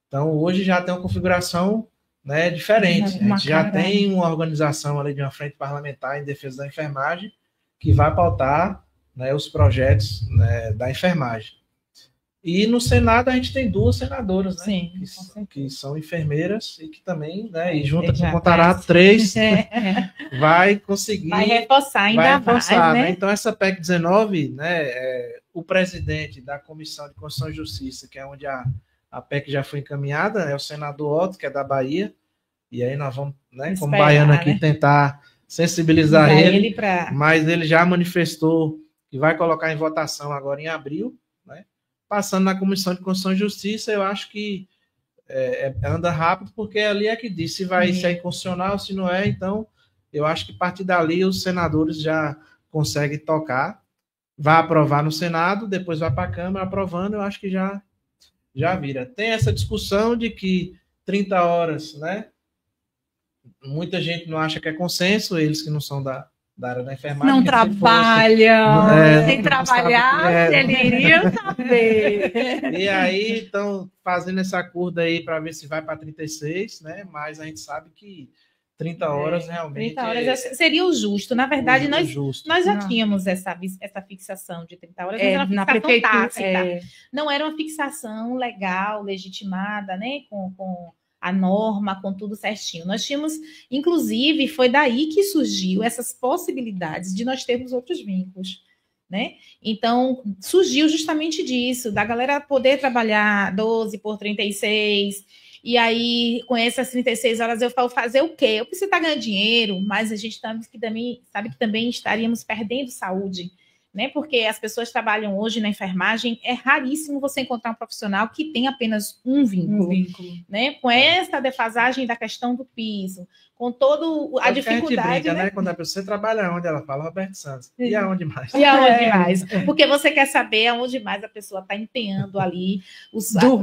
Então, hoje já tem uma configuração, né, diferente. A gente já tem uma organização ali de uma frente parlamentar em defesa da enfermagem que vai pautar, né, os projetos, né, da enfermagem. E no Senado a gente tem 2 senadoras, né? Que são enfermeiras e que também, né? E junto com o Contarato, 3 vai conseguir. Vai reforçar ainda mais, né? Então, essa PEC 19, né? O presidente da Comissão de Constituição e Justiça, que é onde a PEC já foi encaminhada, é o senador Otto, que é da Bahia. E aí nós vamos, né, como baiano aqui, né, tentar sensibilizar ele mas ele já manifestou que vai colocar em votação agora em abril, né? Passando na Comissão de Constituição e Justiça, eu acho que anda rápido, porque ali é que diz se é inconstitucional, se não é. Então, eu acho que a partir dali os senadores já conseguem tocar, vai aprovar no Senado, depois vai para a Câmara aprovando, eu acho que já vira. Tem essa discussão de que 30 horas, né? Muita gente não acha que é consenso, eles que não são da área da enfermagem. Não trabalham, sem trabalhar, ele iria saber. E aí estão fazendo essa curva aí para ver se vai para 36, né? Mas a gente sabe que 30 horas realmente. 30 horas seria o justo. Na verdade, nós já tínhamos essa fixação de 30 horas, mas era uma fixação tácita. Não era uma fixação legal, legitimada, né? Com a norma, com tudo certinho. Nós tínhamos, inclusive, foi daí que surgiu essas possibilidades de nós termos outros vínculos, né? Então, surgiu justamente disso, da galera poder trabalhar 12 por 36, e aí, com essas 36 horas, eu falo, fazer o quê? Eu preciso estar ganhando dinheiro, mas a gente sabe que também estaríamos perdendo saúde, né? Porque as pessoas trabalham hoje na enfermagem, é raríssimo você encontrar um profissional que tem apenas um vínculo. Né? Com essa defasagem da questão do piso, com toda a dificuldade. A gente brinca, né? Quando a pessoa trabalha onde ela fala, Roberto Santos. E aonde mais? E aonde mais? Porque você quer saber aonde mais a pessoa está empenhando ali o seu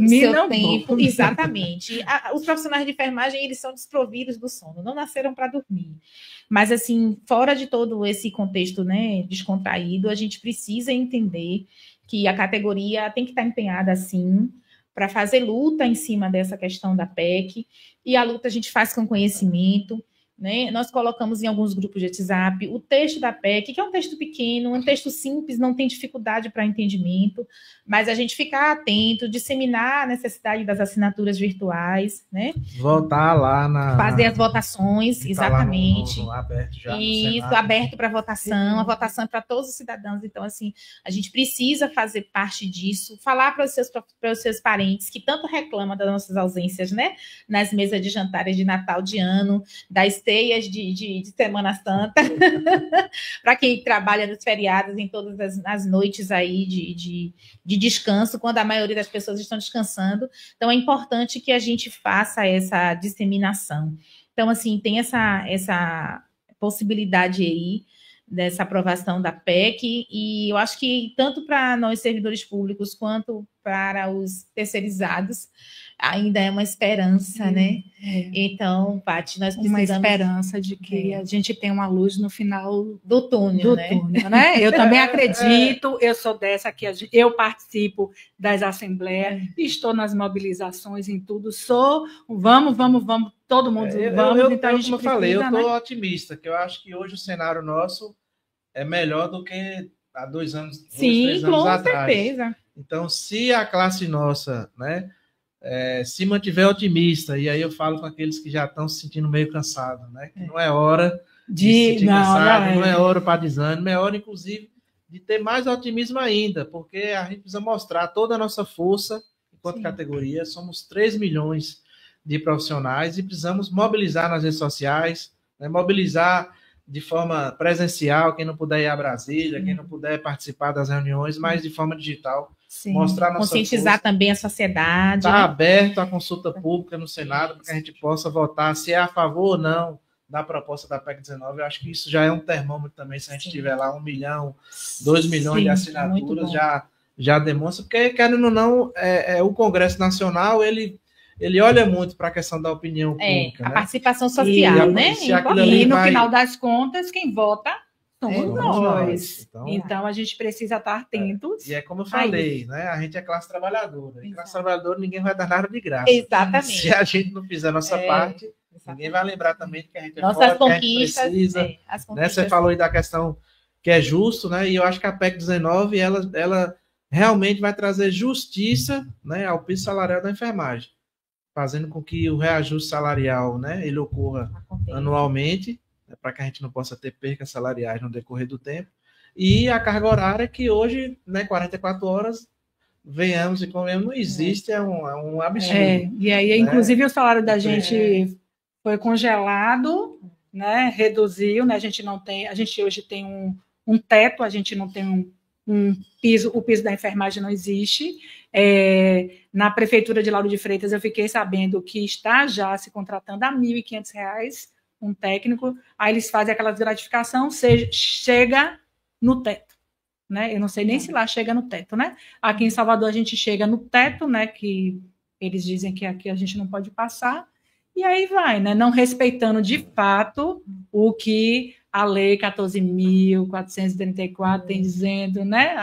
tempo. Exatamente. Os profissionais de enfermagem, eles são desprovidos do sono, não nasceram para dormir. Mas, assim, fora de todo esse contexto, né, descontraído, a gente precisa entender que a categoria tem que estar empenhada, sim, para fazer luta em cima dessa questão da PEC, e a luta a gente faz com conhecimento, né? Nós colocamos em alguns grupos de WhatsApp o texto da PEC, que é um texto pequeno, um texto simples, não tem dificuldade para entendimento, mas a gente ficar atento, disseminar a necessidade das assinaturas virtuais, né? Votar lá fazer as votações, exatamente. No aberto já. Isso, aberto para votação, a votação é para todos os cidadãos. Então, assim, a gente precisa fazer parte disso, falar para os seus parentes que tanto reclamam das nossas ausências, né? Nas mesas de jantares de Natal de ano, das teias de Semana Santa, para quem trabalha nos feriados, em todas as noites aí de descanso, quando a maioria das pessoas estão descansando. Então, é importante que a gente faça essa disseminação. Então, assim, tem essa possibilidade aí dessa aprovação da PEC, e eu acho que tanto para nós servidores públicos quanto para os terceirizados, ainda é uma esperança, né? Então, Paty, nós precisamos... Uma esperança de que a gente tem uma luz no final do túnel, né? Eu também acredito, eu sou dessa aqui, eu participo das assembleias, estou nas mobilizações, em tudo, vamos, todo mundo vamos. Então, a gente como eu falei, eu estou otimista, que eu acho que hoje o cenário nosso é melhor do que há 2 anos, 3 anos atrás. Certeza. Então, se a classe nossa, né, se mantiver otimista, e aí eu falo com aqueles que já estão se sentindo meio cansados, né, que não é hora de se sentir cansado, não é hora para desânimo, é hora, inclusive, de ter mais otimismo ainda, porque a gente precisa mostrar toda a nossa força enquanto categoria. Somos 3 milhões de profissionais e precisamos mobilizar nas redes sociais, né, mobilizar de forma presencial, quem não puder ir a Brasília, quem não puder participar das reuniões, mas de forma digital. Mostrar nossa conscientizar força. Também a sociedade. Está aberto a consulta pública no Senado para que a gente possa votar se é a favor ou não da proposta da PEC 19. Eu acho que isso já é um termômetro também, se a gente tiver lá 1 milhão, 2 milhões de assinaturas, já demonstra, porque, querendo ou não, o Congresso Nacional, ele olha muito para a questão da opinião pública. A participação social, né? E no final das contas, quem vota somos nós. Então, a gente precisa estar atentos. E é como eu falei, né? A gente é classe trabalhadora. E classe trabalhadora, ninguém vai dar nada de graça. Exatamente. Se a gente não fizer a nossa parte, ninguém vai lembrar também que a gente é nossas forte, conquistas, que a gente precisa. Né? Você falou aí da questão que é justo, né? E eu acho que a PEC 19, ela realmente vai trazer justiça, né, ao piso salarial da enfermagem, fazendo com que o reajuste salarial, né, ele ocorra anualmente, para que a gente não possa ter percas salariais no decorrer do tempo, e a carga horária que hoje, né, 44 horas, venhamos e convenhamos, não existe, é um absurdo. E aí, né? Inclusive, o salário da gente foi congelado, né, reduziu, né, a gente hoje tem um teto, a gente não tem um piso, o piso da enfermagem não existe. Na Prefeitura de Lauro de Freitas, eu fiquei sabendo que está já se contratando a R$ 1.500 um técnico, aí eles fazem aquela gratificação, chega no teto, né? Eu não sei nem se lá chega no teto, né? Aqui em Salvador a gente chega no teto, né? Que eles dizem que aqui a gente não pode passar, e aí vai, né? Não respeitando de fato o que a Lei 14.434 tem dizendo, né?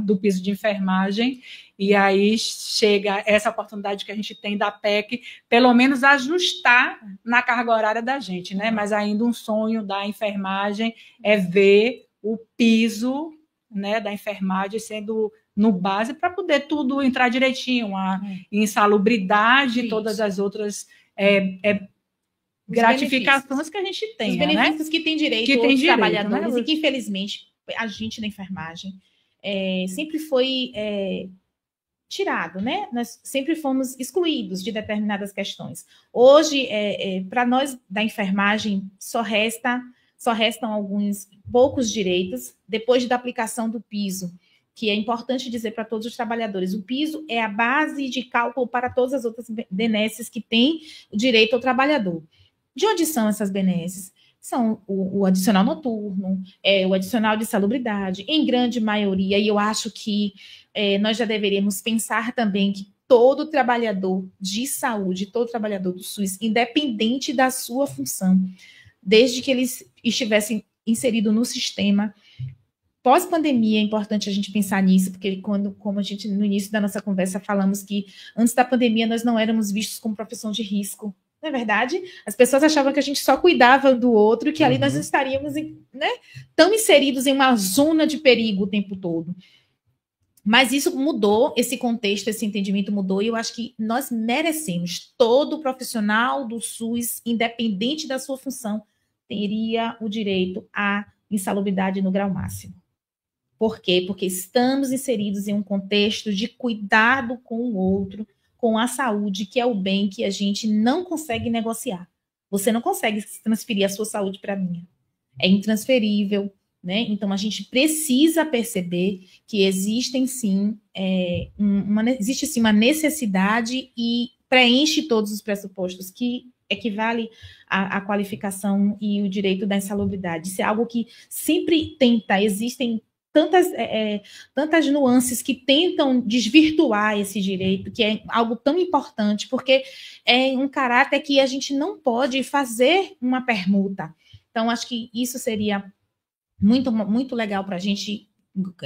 Do piso de enfermagem. E aí chega essa oportunidade que a gente tem da PEC, pelo menos ajustar na carga horária da gente, né? Mas ainda um sonho da enfermagem é ver o piso, né, da enfermagem sendo no base para poder tudo entrar direitinho, a insalubridade e todas as outras gratificações que a gente tem. Os benefícios, né? Que tem direito os trabalhadores, né? E que, infelizmente, a gente na enfermagem sempre foi tirado, né? Nós sempre fomos excluídos de determinadas questões. Hoje, para nós da enfermagem, só restam alguns poucos direitos depois da aplicação do piso, que é importante dizer para todos os trabalhadores. O piso é a base de cálculo para todas as outras benesses que tem o direito ao trabalhador. De onde são essas benesses? São o adicional noturno, o adicional de salubridade, em grande maioria, e eu acho que nós já deveríamos pensar também que todo trabalhador de saúde, todo trabalhador do SUS, independente da sua função, desde que eles estivessem inseridos no sistema, pós-pandemia é importante a gente pensar nisso, porque como a gente, no início da nossa conversa, falamos que antes da pandemia nós não éramos vistos como profissão de risco. Não é verdade? As pessoas achavam que a gente só cuidava do outro e que ali nós estaríamos, né, tão inseridos em uma zona de perigo o tempo todo. Mas isso mudou, esse contexto, esse entendimento mudou, e eu acho que nós merecemos, todo profissional do SUS, independente da sua função, teria o direito à insalubridade no grau máximo. Por quê? Porque estamos inseridos em um contexto de cuidado com o outro, com a saúde, que é o bem que a gente não consegue negociar. Você não consegue transferir a sua saúde para a minha. É intransferível, né? Então, a gente precisa perceber que existe sim uma necessidade e preenche todos os pressupostos que equivale à qualificação e o direito da insalubridade. Isso é algo que sempre existem tantas nuances que tentam desvirtuar esse direito, que é algo tão importante, porque é um caráter que a gente não pode fazer uma permuta. Então, acho que isso seria muito, muito legal para a gente,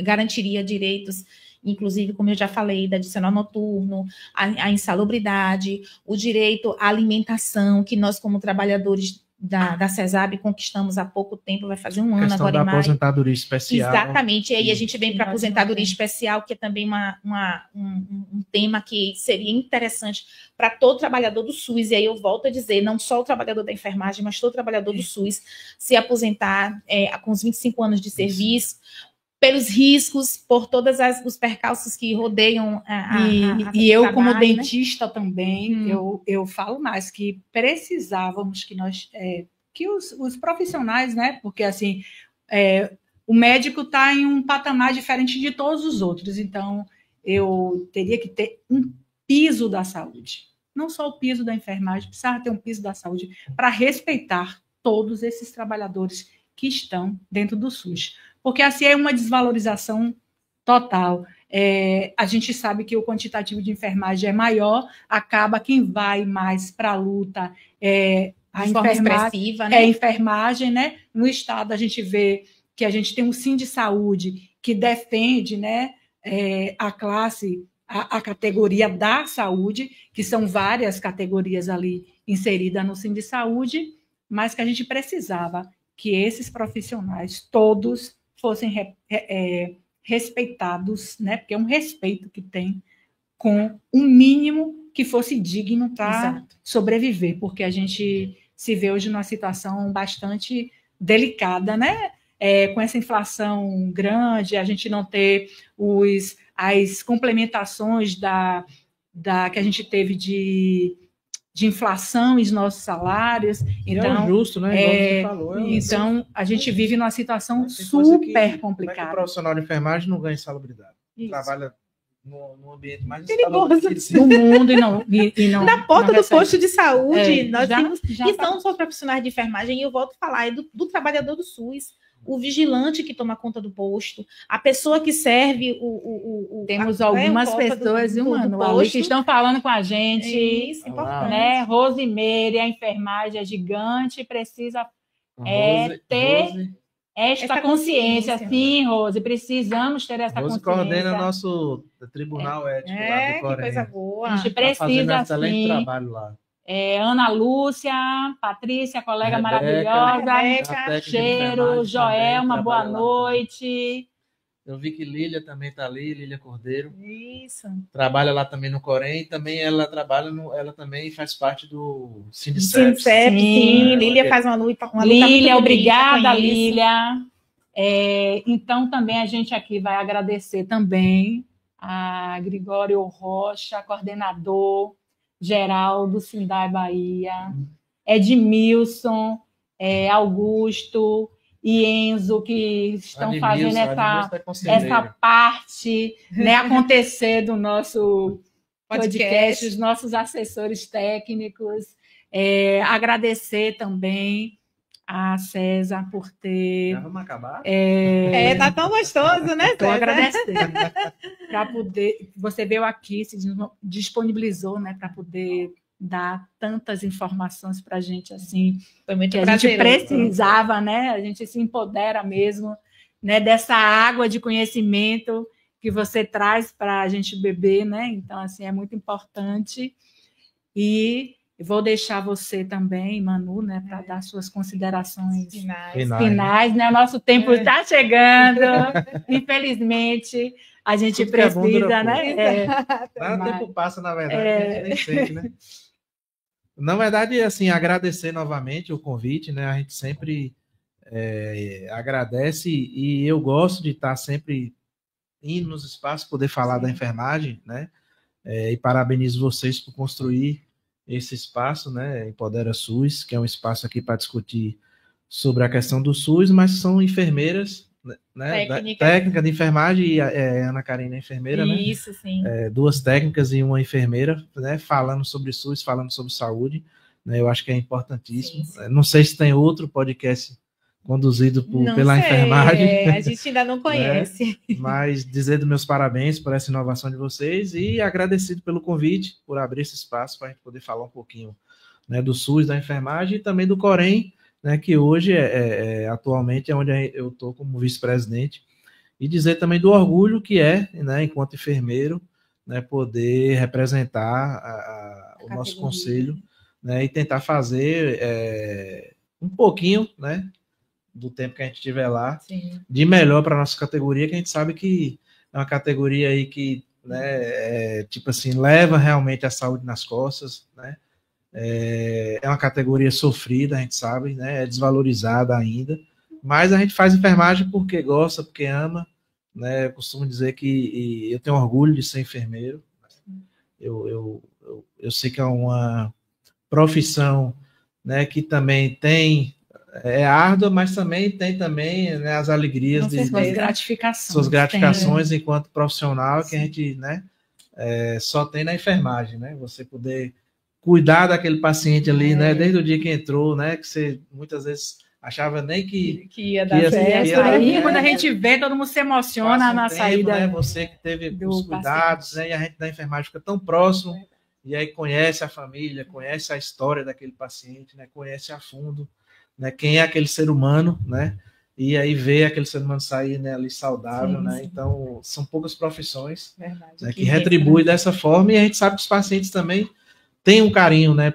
garantiria direitos, inclusive, como eu já falei, da adicional noturno, a insalubridade, o direito à alimentação, que nós, como trabalhadores da CESAB, conquistamos há pouco tempo, vai fazer um ano agora em maio. Aposentadoria especial. Exatamente, e aí a gente vem para a aposentadoria especial, que é também um tema que seria interessante para todo trabalhador do SUS, e aí eu volto a dizer, não só o trabalhador da enfermagem, mas todo trabalhador do SUS se aposentar com os 25 anos de serviço, pelos riscos, por todos os percalços que rodeiam e eu, como dentista, né? Também, eu falo mais que precisávamos que os profissionais, né? Porque assim, o médico está em um patamar diferente de todos os outros, então eu teria que ter um piso da saúde, não só o piso da enfermagem, precisava ter um piso da saúde para respeitar todos esses trabalhadores que estão dentro do SUS. Porque assim é uma desvalorização total. A gente sabe que o quantitativo de enfermagem é maior, acaba quem vai mais para a luta a enfermagem, né? A enfermagem, né? No estado a gente vê que a gente tem um Sindisaúde que defende, né, a classe, a categoria da saúde, que são várias categorias ali inseridas no Sindisaúde, mas que a gente precisava que esses profissionais todos fossem respeitados, né? Porque é um respeito que tem com um mínimo que fosse digno para sobreviver, porque a gente se vê hoje numa situação bastante delicada, né? Com essa inflação grande, a gente não ter as complementações que a gente teve de inflação em nossos salários. Então, é justo, né? Igual você falou, então, a gente vive numa situação super complicada. Como é que o profissional de enfermagem não ganha insalubridade? Trabalha no ambiente mais perigoso do mundo e não na porta do posto de saúde. Nós temos, e não só profissionais de enfermagem, e eu volto a falar, do trabalhador do SUS, o vigilante que toma conta do posto, a pessoa que serve Temos algumas pessoas do posto que estão falando com a gente. Isso, importante. Né? Rosimeire, a enfermagem é gigante, precisa ter esta consciência. Sim, Rose, precisamos ter essa consciência. Coordena nosso tribunal ético lá do Corém. Que coisa boa. A gente precisa, sim. Trabalho lá. Ana Lúcia, Patrícia, colega maravilhosa, Cheiro, Joelma, boa noite. Eu vi que Lília também está ali, Lília Cordeiro. Isso. Trabalha lá também no Corém, também ela trabalha ela também faz parte do Sindicep. Sim, Lília faz uma luta Lília, obrigada, Lília. Então, também a gente aqui vai agradecer também a Gregório Rocha, coordenador geral do Sindai Bahia, Edmilson, Augusto e Enzo, que estão fazendo essa parte, né, acontecer do nosso podcast, os nossos assessores técnicos. Agradecer também a César por ter... Já vamos acabar? Tá tão gostoso, né, César? Estou agradecendo para poder... Você veio aqui, se disponibilizou, né, para poder dar tantas informações para a gente, assim, foi muito que a gente precisava, né? A gente se empodera mesmo, né, dessa água de conhecimento que você traz para a gente beber, né? Então, assim, é muito importante. E vou deixar você também, Manu, né, para dar suas considerações finais, né? O nosso tempo está chegando, infelizmente, a gente precisa, né? O tempo passa, na verdade, a gente nem sente, né? Na verdade, assim, agradecer novamente o convite, né? A gente sempre agradece e eu gosto de estar sempre indo nos espaços, poder falar da enfermagem, né? E parabenizo vocês por construir esse espaço, né? Empodera SUS, que é um espaço aqui para discutir sobre a questão do SUS, mas são enfermeiras, né? Técnica de enfermagem, e Ana Karina é enfermeira, né? Isso, sim. 2 técnicas e uma enfermeira, né? Falando sobre SUS, falando sobre saúde, né? Eu acho que é importantíssimo. Sim. Não sei se tem outro podcast conduzido pela enfermagem. A gente ainda não conhece. Né? Mas dizer dos meus parabéns por essa inovação de vocês e agradecido pelo convite, por abrir esse espaço para a gente poder falar um pouquinho, né, do SUS, da enfermagem e também do Corém, né, que hoje atualmente é onde eu estou como vice-presidente, e dizer também do orgulho que né, enquanto enfermeiro, né, poder representar o nosso conselho, né, e tentar fazer um pouquinho, né, do tempo que a gente estiver lá, sim, de melhor para a nossa categoria, que a gente sabe que é uma categoria aí que, né, tipo assim, leva realmente a saúde nas costas, né, é uma categoria sofrida, a gente sabe, né, é desvalorizada ainda, mas a gente faz enfermagem porque gosta, porque ama, né, eu costumo dizer que eu tenho orgulho de ser enfermeiro, eu sei que é uma profissão, né, que também é árdua, mas também tem né, as alegrias de suas gratificações enquanto profissional, que a gente, né, só tem na enfermagem, né, você poder cuidar daquele paciente ali, né, desde o dia que entrou, né, que você muitas vezes achava nem que ia dar certo. Aí, quando a gente vê, todo mundo se emociona na saída. Né, você que teve os cuidados, né, e a gente da enfermagem fica tão próximo, e aí conhece a família, conhece a história daquele paciente, né, conhece a fundo, né, quem é aquele ser humano, né, e aí vê aquele ser humano sair, né, ali saudável, sim, né, sim. Então são poucas profissões, né, que retribuem dessa forma, e a gente sabe que os pacientes também têm um carinho, né,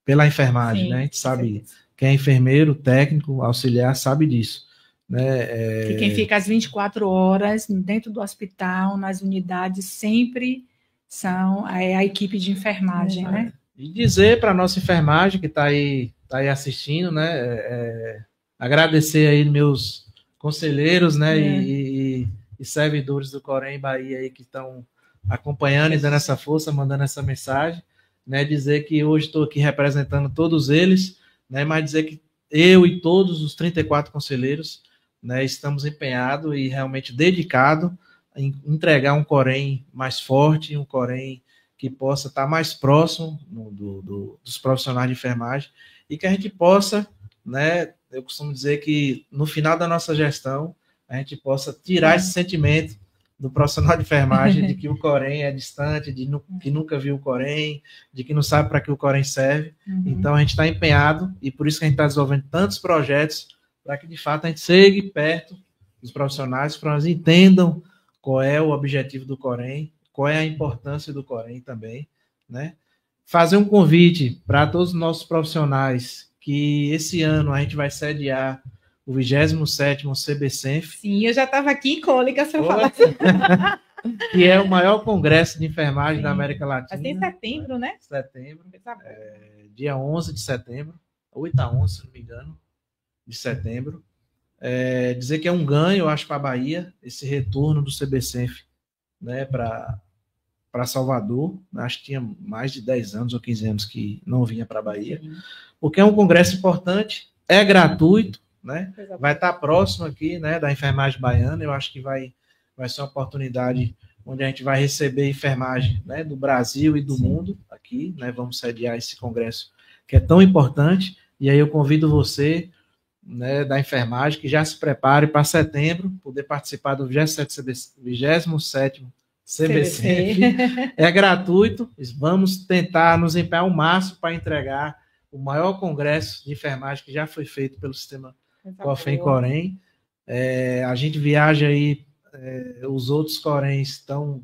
pela enfermagem, sim, né, a gente sabe, quem é enfermeiro, técnico, auxiliar, sabe disso, né. Que quem fica às 24 horas dentro do hospital, nas unidades, sempre são a equipe de enfermagem, né. E dizer para a nossa enfermagem que está aí assistindo, né, agradecer aí meus conselheiros, né, e servidores do Corém Bahia aí que estão acompanhando e dando essa força, mandando essa mensagem, né, dizer que hoje estou aqui representando todos eles, né, mas dizer que eu e todos os 34 conselheiros, né, estamos empenhados e realmente dedicados em entregar um Corém mais forte, um Corém que possa estar mais próximo dos profissionais de enfermagem e que a gente possa, né, eu costumo dizer que no final da nossa gestão, a gente possa tirar esse sentimento do profissional de enfermagem de que o Corém é distante, que nunca viu o Corém, de que não sabe para que o Corém serve. Uhum. Então, a gente está empenhado e por isso que a gente está desenvolvendo tantos projetos para que, de fato, a gente chegue perto dos profissionais, para que eles entendam qual é o objetivo do Corém, qual é a importância do Corém também, né? Fazer um convite para todos os nossos profissionais que esse ano a gente vai sediar o 27º CBCenf. Sim, eu já estava aqui em cólica, se eu falar. Que é o maior congresso de enfermagem, sim, da América Latina. Vai ser em setembro, né? Setembro. Dia 11 de setembro, 8 a 11, se não me engano, de setembro. Dizer que é um ganho, eu acho, para a Bahia, esse retorno do CBCenf, né, para Salvador. Acho que tinha mais de 10 anos ou 15 anos que não vinha para a Bahia. Sim. Porque é um congresso importante, é gratuito, né? Vai estar próximo aqui, né, da enfermagem baiana. Eu acho que vai ser uma oportunidade onde a gente vai receber enfermagem, né, do Brasil e do sim, mundo aqui, né? Vamos sediar esse congresso que é tão importante. E aí eu convido você, né, da enfermagem, que já se prepare para setembro, poder participar do 27º CBCenf. É gratuito, vamos tentar nos empenhar ao máximo para entregar o maior congresso de enfermagem que já foi feito pelo sistema COFEM Corém. A gente viaja aí, os outros Coréns estão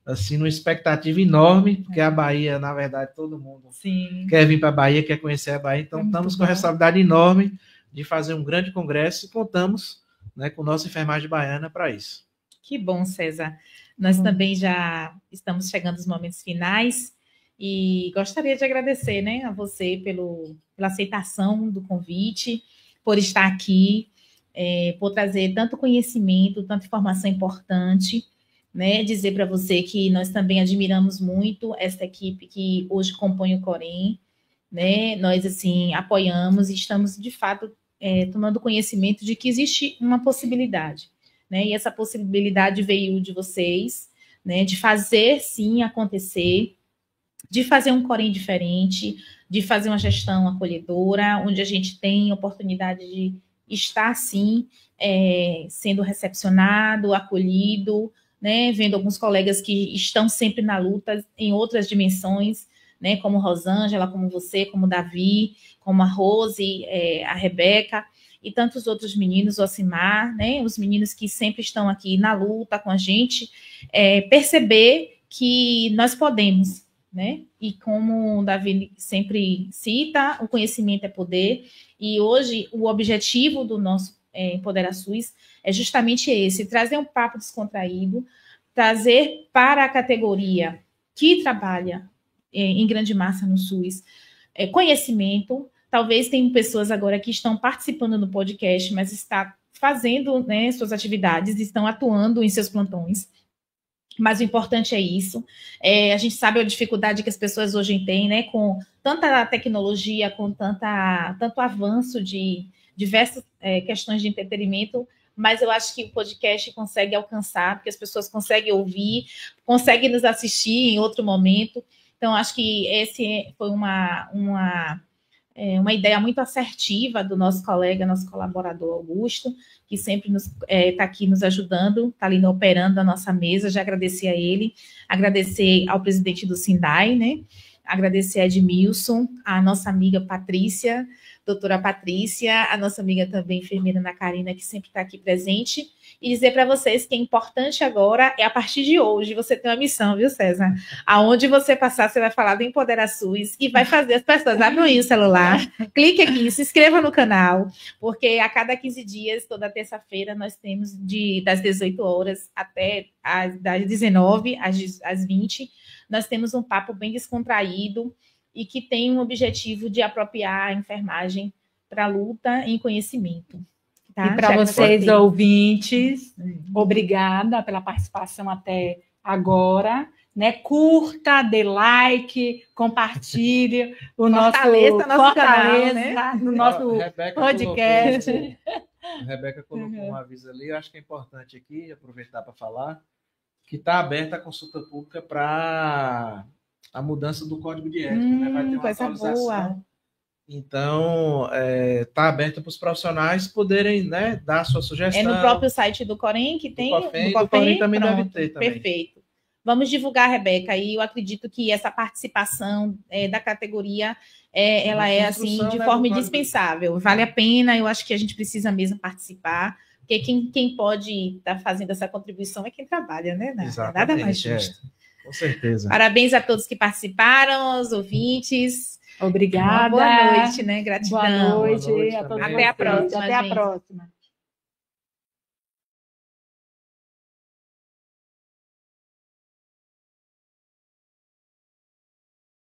assim, numa expectativa enorme, porque a Bahia, na verdade, todo mundo sim, quer vir para a Bahia, quer conhecer a Bahia, então estamos com a responsabilidade enorme de fazer um grande congresso e contamos, né, com nossa enfermagem baiana para isso. Que bom, César. Nós também já estamos chegando aos momentos finais e gostaria de agradecer, né, a você pela aceitação do convite, por estar aqui, por trazer tanto conhecimento, tanta informação importante, né, dizer para você que nós também admiramos muito esta equipe que hoje compõe o Corém, né, nós, assim, apoiamos e estamos, de fato, tomando conhecimento de que existe uma possibilidade, né, e essa possibilidade veio de vocês, né, de fazer, sim, acontecer, de fazer um Corém diferente, de fazer uma gestão acolhedora, onde a gente tem oportunidade de está, sim, sendo recepcionado, acolhido, né, vendo alguns colegas que estão sempre na luta em outras dimensões, né, como Rosângela, como você, como Davi, como a Rose, a Rebeca, e tantos outros meninos, o Osimar, né, os meninos que sempre estão aqui na luta com a gente, perceber que nós podemos, né, e como o Davi sempre cita, o conhecimento é poder, e hoje o objetivo do nosso Empodera SUS é justamente esse, trazer um papo descontraído, trazer para a categoria que trabalha em grande massa no SUS conhecimento. Talvez tenham pessoas agora que estão participando do podcast, mas está fazendo, né, suas atividades, estão atuando em seus plantões. Mas o importante é isso. A gente sabe a dificuldade que as pessoas hoje têm, né, com tanta tecnologia, com tanto avanço de diversas questões de entretenimento, mas eu acho que o podcast consegue alcançar, porque as pessoas conseguem ouvir, conseguem nos assistir em outro momento. Então, acho que esse foi uma ideia muito assertiva do nosso colega, nosso colaborador Augusto, que sempre está aqui nos ajudando, está ali operando a nossa mesa. Já agradecer a ele, agradecer ao presidente do SINDAI, né? Agradecer a Edmilson, a nossa amiga Patrícia, doutora Patrícia, a nossa amiga também, enfermeira Ana Karina, que sempre está aqui presente, e dizer para vocês que é importante agora, a partir de hoje, você tem uma missão, viu, César? Aonde você passar, você vai falar do Empodera SUS e vai fazer as pessoas, abram aí o celular, clique aqui, se inscreva no canal, porque a cada 15 dias, toda terça-feira, nós temos das 18 horas até das 19 às 20, nós temos um papo bem descontraído, e que tem um objetivo de apropriar a enfermagem para a luta em conhecimento. Tá? E para vocês, ouvintes, obrigada pela participação até agora. Né? Curta, dê like, compartilhe o nosso canal, né? no nosso podcast. A Rebeca colocou um aviso ali, eu acho que é importante aqui aproveitar para falar que está aberta a consulta pública para a mudança do código de ética, né? Vai ter uma atualização. Boa. Então, está aberta para os profissionais poderem, né, dar a sua sugestão. No próprio site do Corém que tem? Do Corém também deve ter. Também. Perfeito. Vamos divulgar, Rebeca, e eu acredito que essa participação da categoria, ela é assim, de forma indispensável. Vale a pena, eu acho que a gente precisa mesmo participar, porque quem pode estar fazendo essa contribuição é quem trabalha, né? Nada mais justo. Com certeza. Parabéns a todos que participaram, aos ouvintes. Obrigada. Boa noite, né? Gratidão. Boa noite a todos. Até a próxima. Até a próxima.